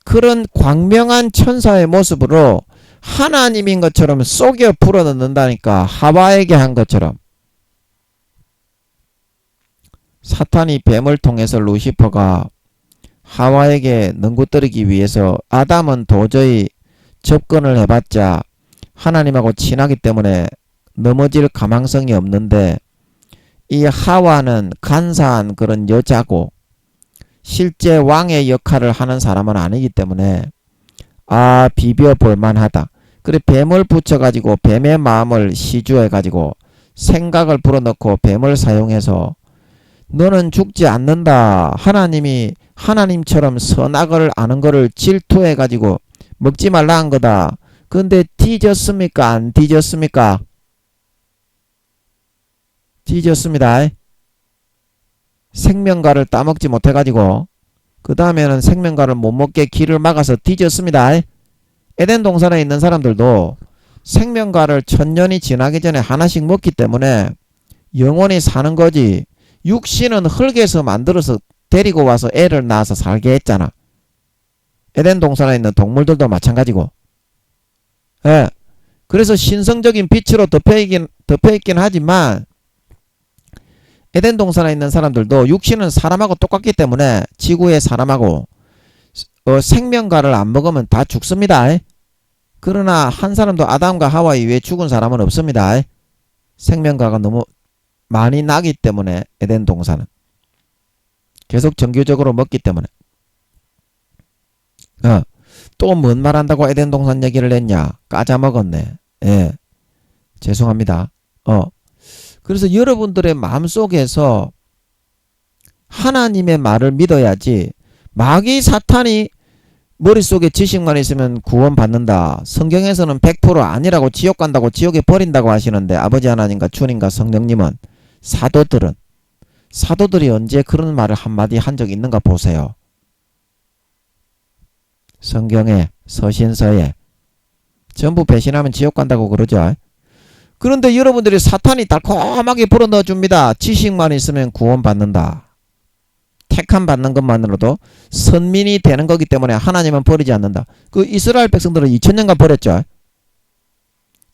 Speaker 1: 그런 광명한 천사의 모습으로 하나님인 것처럼 속여 불어넣는다니까. 하와에게 한 것처럼. 사탄이 뱀을 통해서 루시퍼가 하와에게 능구뜨리기 위해서 아담은 도저히 접근을 해봤자 하나님하고 친하기 때문에 넘어질 가망성이 없는데 이 하와는 간사한 그런 여자고 실제 왕의 역할을 하는 사람은 아니기 때문에 비벼볼 만하다. 그래 뱀을 붙여가지고 뱀의 마음을 시주해가지고 생각을 불어넣고 뱀을 사용해서 너는 죽지 않는다. 하나님이 하나님처럼 선악을 아는 거를 질투해가지고 먹지 말라 한 거다. 근데 뒤졌습니까? 안 뒤졌습니까? 뒤졌습니다. 생명과를 따먹지 못해가지고 그 다음에는 생명과를 못 먹게 길을 막아서 뒤졌습니다. 에덴 동산에 있는 사람들도 생명과를 천년이 지나기 전에 하나씩 먹기 때문에 영원히 사는 거지. 육신은 흙에서 만들어서 데리고 와서 애를 낳아서 살게 했잖아. 에덴 동산에 있는 동물들도 마찬가지고. 예. 그래서 신성적인 빛으로 덮여있긴 하지만 에덴 동산에 있는 사람들도 육신은 사람하고 똑같기 때문에 지구의 사람하고 생명과를 안 먹으면 다 죽습니다. 그러나 한 사람도 아담과 하와 이외에 죽은 사람은 없습니다. 생명과가 너무 많이 나기 때문에 에덴 동산은 계속 정규적으로 먹기 때문에. 또 뭔 말한다고 에덴 동산 얘기를 했냐? 까자먹었네. 예. 죄송합니다. 그래서 여러분들의 마음속에서 하나님의 말을 믿어야지 마귀 사탄이 머릿속에 지식만 있으면 구원받는다. 성경에서는 100% 아니라고 지옥 간다고 지옥에 버린다고 하시는데 아버지 하나님과 주님과 성령님은 사도들이 언제 그런 말을 한마디 한 적 있는가 보세요. 성경에 서신서에 전부 배신하면 지옥 간다고 그러죠. 그런데 여러분들이 사탄이 달콤하게 불어넣어 줍니다. 지식만 있으면 구원받는다. 택함 받는 것만으로도 선민이 되는 거기 때문에 하나님은 버리지 않는다. 그 이스라엘 백성들은 2000년간 버렸죠.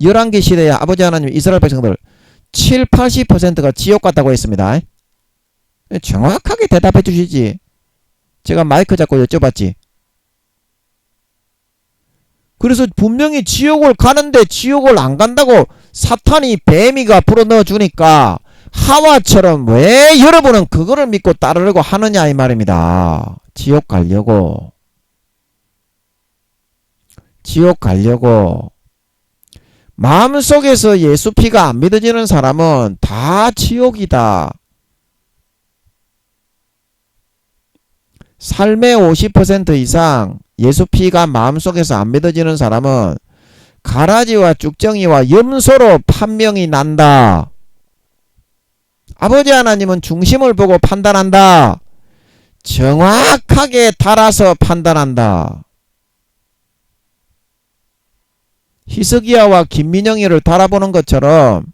Speaker 1: 11개 시대에 아버지 하나님 이스라엘 백성들 80%가 지옥 갔다고 했습니다. 정확하게 대답해 주시지. 제가 마이크 잡고 여쭤봤지. 그래서 분명히 지옥을 가는데 지옥을 안 간다고 사탄이 뱀이가 불어넣어 주니까 하와처럼 왜 여러분은 그거를 믿고 따르려고 하느냐 이 말입니다. 지옥 가려고 마음속에서 예수 피가 안 믿어지는 사람은 다 지옥이다. 삶의 50% 이상 예수 피가 마음속에서 안 믿어지는 사람은 가라지와 쭉정이와 염소로 판명이 난다. 아버지 하나님은 중심을 보고 판단한다. 정확하게 달아서 판단한다. 히스기야와 김민영이를 달아보는 것처럼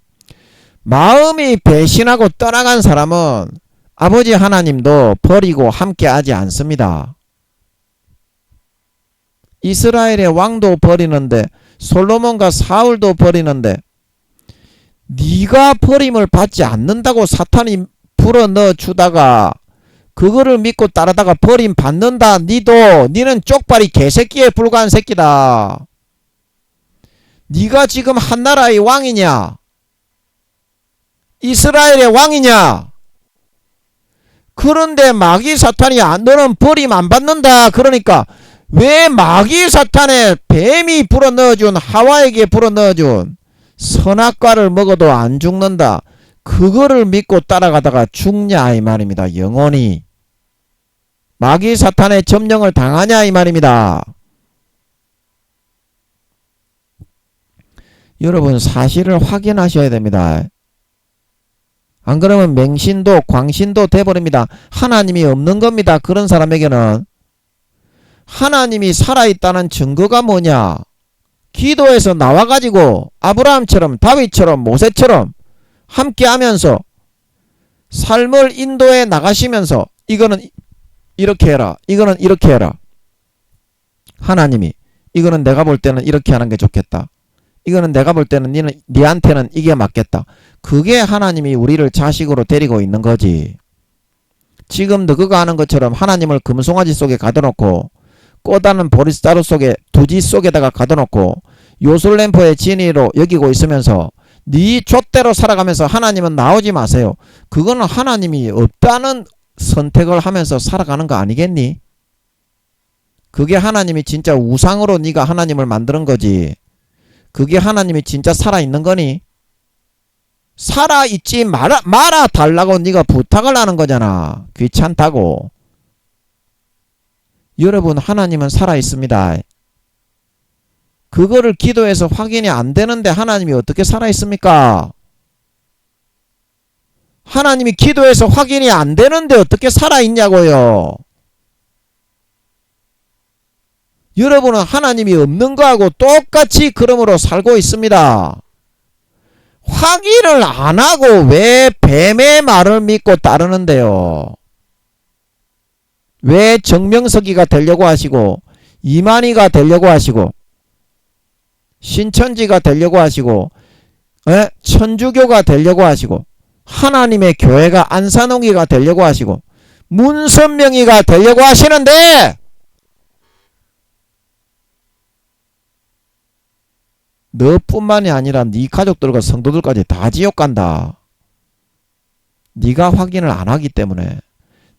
Speaker 1: 마음이 배신하고 떠나간 사람은 아버지 하나님도 버리고 함께하지 않습니다. 이스라엘의 왕도 버리는데 솔로몬과 사울도 버리는데 네가 버림을 받지 않는다고 사탄이 불어넣어 주다가 그거를 믿고 따르다가 버림 받는다. 니는 쪽발이 개새끼에 불과한 새끼다. 네가 지금 한나라의 왕이냐? 이스라엘의 왕이냐? 그런데 마귀 사탄이 너는 버림 안 받는다. 그러니까 왜 마귀 사탄의 뱀이 불어넣어준 하와에게 불어넣어준 선악과를 먹어도 안 죽는다. 그거를 믿고 따라가다가 죽냐 이 말입니다. 영원히 마귀 사탄의 점령을 당하냐 이 말입니다. 여러분 사실을 확인하셔야 됩니다. 안 그러면 맹신도 광신도 돼버립니다. 하나님이 없는 겁니다. 그런 사람에게는. 하나님이 살아있다는 증거가 뭐냐? 기도에서 나와가지고 아브라함처럼 다윗처럼 모세처럼 함께하면서 삶을 인도해 나가시면서 이거는 이렇게 해라. 이거는 이렇게 해라. 하나님이 이거는 내가 볼 때는 이렇게 하는 게 좋겠다. 이거는 내가 볼 때는 니한테는 이게 맞겠다. 그게 하나님이 우리를 자식으로 데리고 있는 거지. 지금 너가 하는 것처럼 하나님을 금송아지 속에 가둬놓고 꼬다는 보리자루 속에 두지 속에다가 가둬놓고 요술램프의 진이로 여기고 있으면서 네 족대로 살아가면서 하나님은 나오지 마세요. 그거는 하나님이 없다는 선택을 하면서 살아가는 거 아니겠니? 그게 하나님이 진짜 우상으로 네가 하나님을 만드는 거지. 그게 하나님이 진짜 살아있는 거니? 살아있지 말아 달라고 네가 부탁을 하는 거잖아. 귀찮다고. 여러분, 하나님은 살아있습니다. 그거를 기도해서 확인이 안 되는데 하나님이 어떻게 살아있습니까? 하나님이 기도해서 확인이 안 되는데 어떻게 살아있냐고요. 여러분은 하나님이 없는 거하고 똑같이 그러므로 살고 있습니다. 확인을 안 하고 왜 뱀의 말을 믿고 따르는데요? 왜 정명석이가 되려고 하시고 이만희가 되려고 하시고 신천지가 되려고 하시고 천주교가 되려고 하시고 하나님의 교회가 안산홍이가 되려고 하시고 문선명이가 되려고 하시는데 너뿐만이 아니라 네 가족들과 성도들까지 다 지옥 간다. 네가 확인을 안 하기 때문에.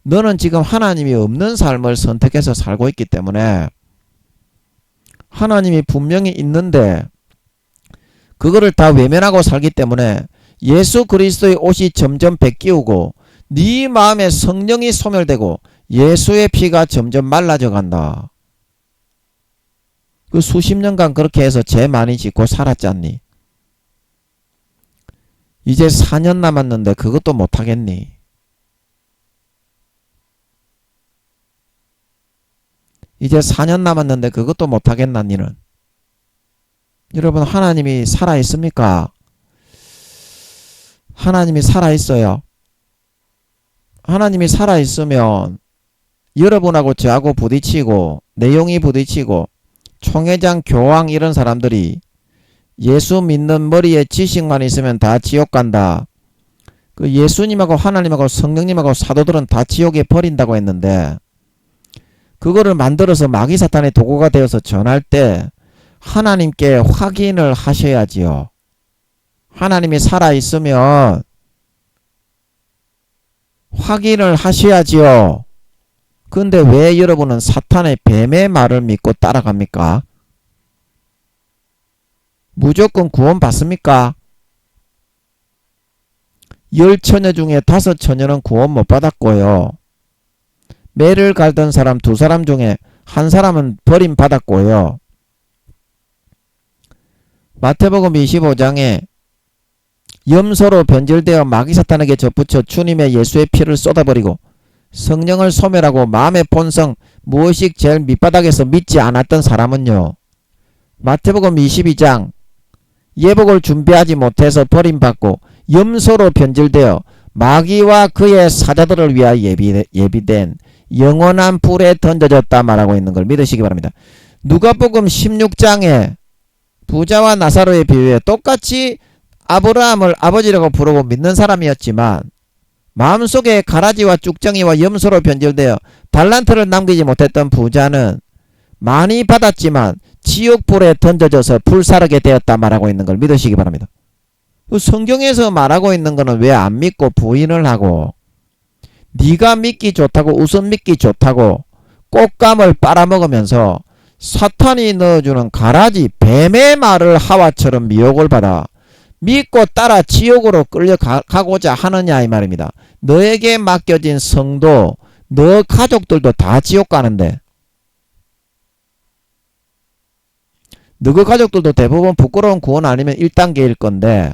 Speaker 1: 너는 지금 하나님이 없는 삶을 선택해서 살고 있기 때문에 하나님이 분명히 있는데 그거를 다 외면하고 살기 때문에 예수 그리스도의 옷이 점점 벗기우고 네 마음에 성령이 소멸되고 예수의 피가 점점 말라져 간다. 그 수십 년간 그렇게 해서 죄 많이 짓고 살았지 않니? 이제 4년 남았는데 그것도 못하겠니? 이제 4년 남았는데 그것도 못하겠나 니는? 여러분, 하나님이 살아있습니까? 하나님이 살아있어요. 하나님이 살아있으면 여러분하고 저하고 부딪히고 내용이 부딪히고 총회장, 교황 이런 사람들이 예수 믿는 머리에 지식만 있으면 다 지옥 간다. 그 예수님하고 하나님하고 성령님하고 사도들은 다 지옥에 버린다고 했는데 그거를 만들어서 마귀 사탄의 도구가 되어서 전할 때 하나님께 확인을 하셔야지요. 하나님이 살아있으면 확인을 하셔야지요. 근데 왜 여러분은 사탄의 뱀의 말을 믿고 따라갑니까? 무조건 구원 받습니까? 10처녀 중에 5처녀는 구원 못 받았고요. 매를 갈던 사람 2사람 중에 1사람은 버림받았고요. 마태복음 25장에 염소로 변질되어 마귀사탄에게 접붙여 주님의 예수의 피를 쏟아버리고 성령을 소멸하고 마음의 본성 무엇이 제일 밑바닥에서 믿지 않았던 사람은요. 마태복음 22장 예복을 준비하지 못해서 버림받고 염소로 변질되어 마귀와 그의 사자들을 위하여 예비된 영원한 불에 던져졌다 말하고 있는 걸 믿으시기 바랍니다. 누가복음 16장에 부자와 나사로의 비유에 똑같이 아브라함을 아버지라고 부르고 믿는 사람이었지만 마음속에 가라지와 쭉정이와 염소로 변질되어 달란트를 남기지 못했던 부자는 많이 받았지만 지옥불에 던져져서 불사르게 되었다 말하고 있는 걸 믿으시기 바랍니다. 성경에서 말하고 있는 거는 왜 안 믿고 부인을 하고 네가 믿기 좋다고 우선 믿기 좋다고 꽃감을 빨아먹으면서 사탄이 넣어주는 가라지 뱀의 말을 하와처럼 미혹을 받아 믿고 따라 지옥으로 끌려가고자 하느냐 이 말입니다. 너에게 맡겨진 성도 너 가족들도 다 지옥 가는데 너그 가족들도 대부분 부끄러운 구원 아니면 1단계일 건데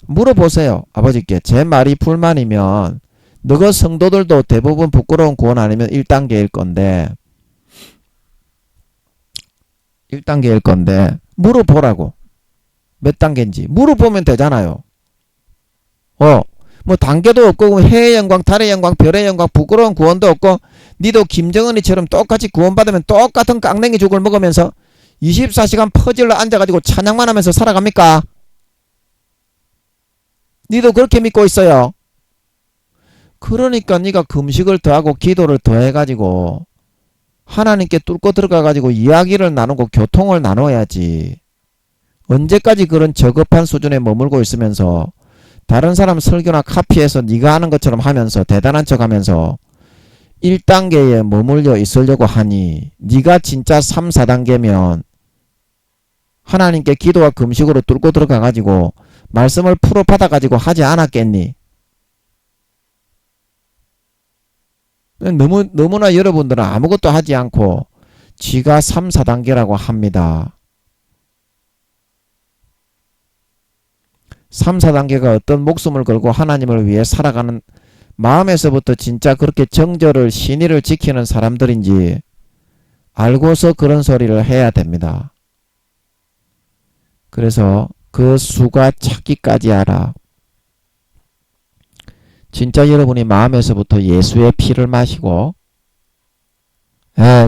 Speaker 1: 물어보세요. 아버지께 제 말이 불만이면 너그 성도들도 대부분 부끄러운 구원 아니면 1단계일 건데 물어보라고. 몇 단계인지 물어보면 되잖아요. 뭐 단계도 없고 해의 영광, 달의 영광, 별의 영광, 부끄러운 구원도 없고 니도 김정은이처럼 똑같이 구원받으면 똑같은 깡냉이 죽을 먹으면서 24시간 퍼질러 앉아가지고 찬양만 하면서 살아갑니까? 니도 그렇게 믿고 있어요. 그러니까 니가 금식을 더하고 기도를 더해가지고 하나님께 뚫고 들어가 가지고 이야기를 나누고 교통을 나눠야지. 언제까지 그런 저급한 수준에 머물고 있으면서 다른 사람 설교나 카피해서 네가 하는 것처럼 하면서 대단한 척하면서 1단계에 머물러 있으려고 하니 네가 진짜 3, 4단계면 하나님께 기도와 금식으로 뚫고 들어가 가지고 말씀을 풀어 받아 가지고 하지 않았겠니? 너무나 여러분들은 아무것도 하지 않고 지가 3, 4단계라고 합니다. 3, 4단계가 어떤 목숨을 걸고 하나님을 위해 살아가는 마음에서부터 진짜 그렇게 정절을 신의를 지키는 사람들인지 알고서 그런 소리를 해야 됩니다. 그래서 그 수가 찾기까지 하라. 진짜 여러분이 마음에서부터 예수의 피를 마시고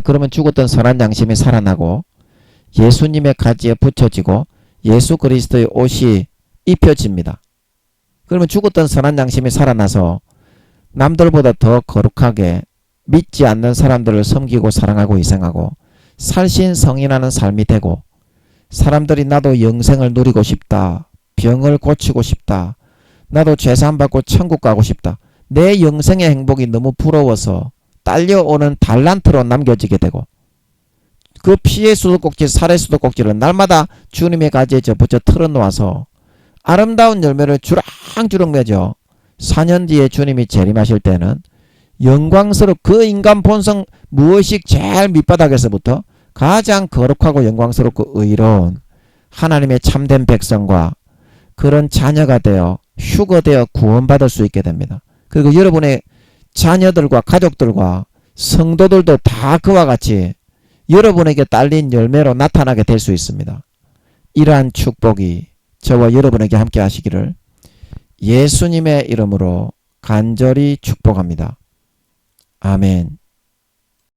Speaker 1: 그러면 죽었던 선한 양심이 살아나고 예수님의 가지에 붙여지고 예수 그리스도의 옷이 입혀집니다. 그러면 죽었던 선한 양심이 살아나서 남들보다 더 거룩하게 믿지 않는 사람들을 섬기고 사랑하고 희생하고 살신성인하는 삶이 되고 사람들이 나도 영생을 누리고 싶다. 병을 고치고 싶다. 나도 죄사함받고 천국 가고 싶다. 내 영생의 행복이 너무 부러워서 딸려오는 달란트로 남겨지게 되고 그 피의 수도꼭지 살의 수도꼭지를 날마다 주님의 가지에 접붙여 틀어놓아서 아름다운 열매를 주렁주렁 맺어 4년 뒤에 주님이 재림하실 때는 그 인간 본성 무엇이 제일 밑바닥에서부터 가장 거룩하고 영광스럽고 의로운 하나님의 참된 백성과 그런 자녀가 되어 휴거되어 구원받을 수 있게 됩니다. 그리고 여러분의 자녀들과 가족들과 성도들도 다 그와 같이 여러분에게 딸린 열매로 나타나게 될 수 있습니다. 이러한 축복이 저와 여러분에게 함께 하시기를 예수님의 이름으로 간절히 축복합니다. 아멘.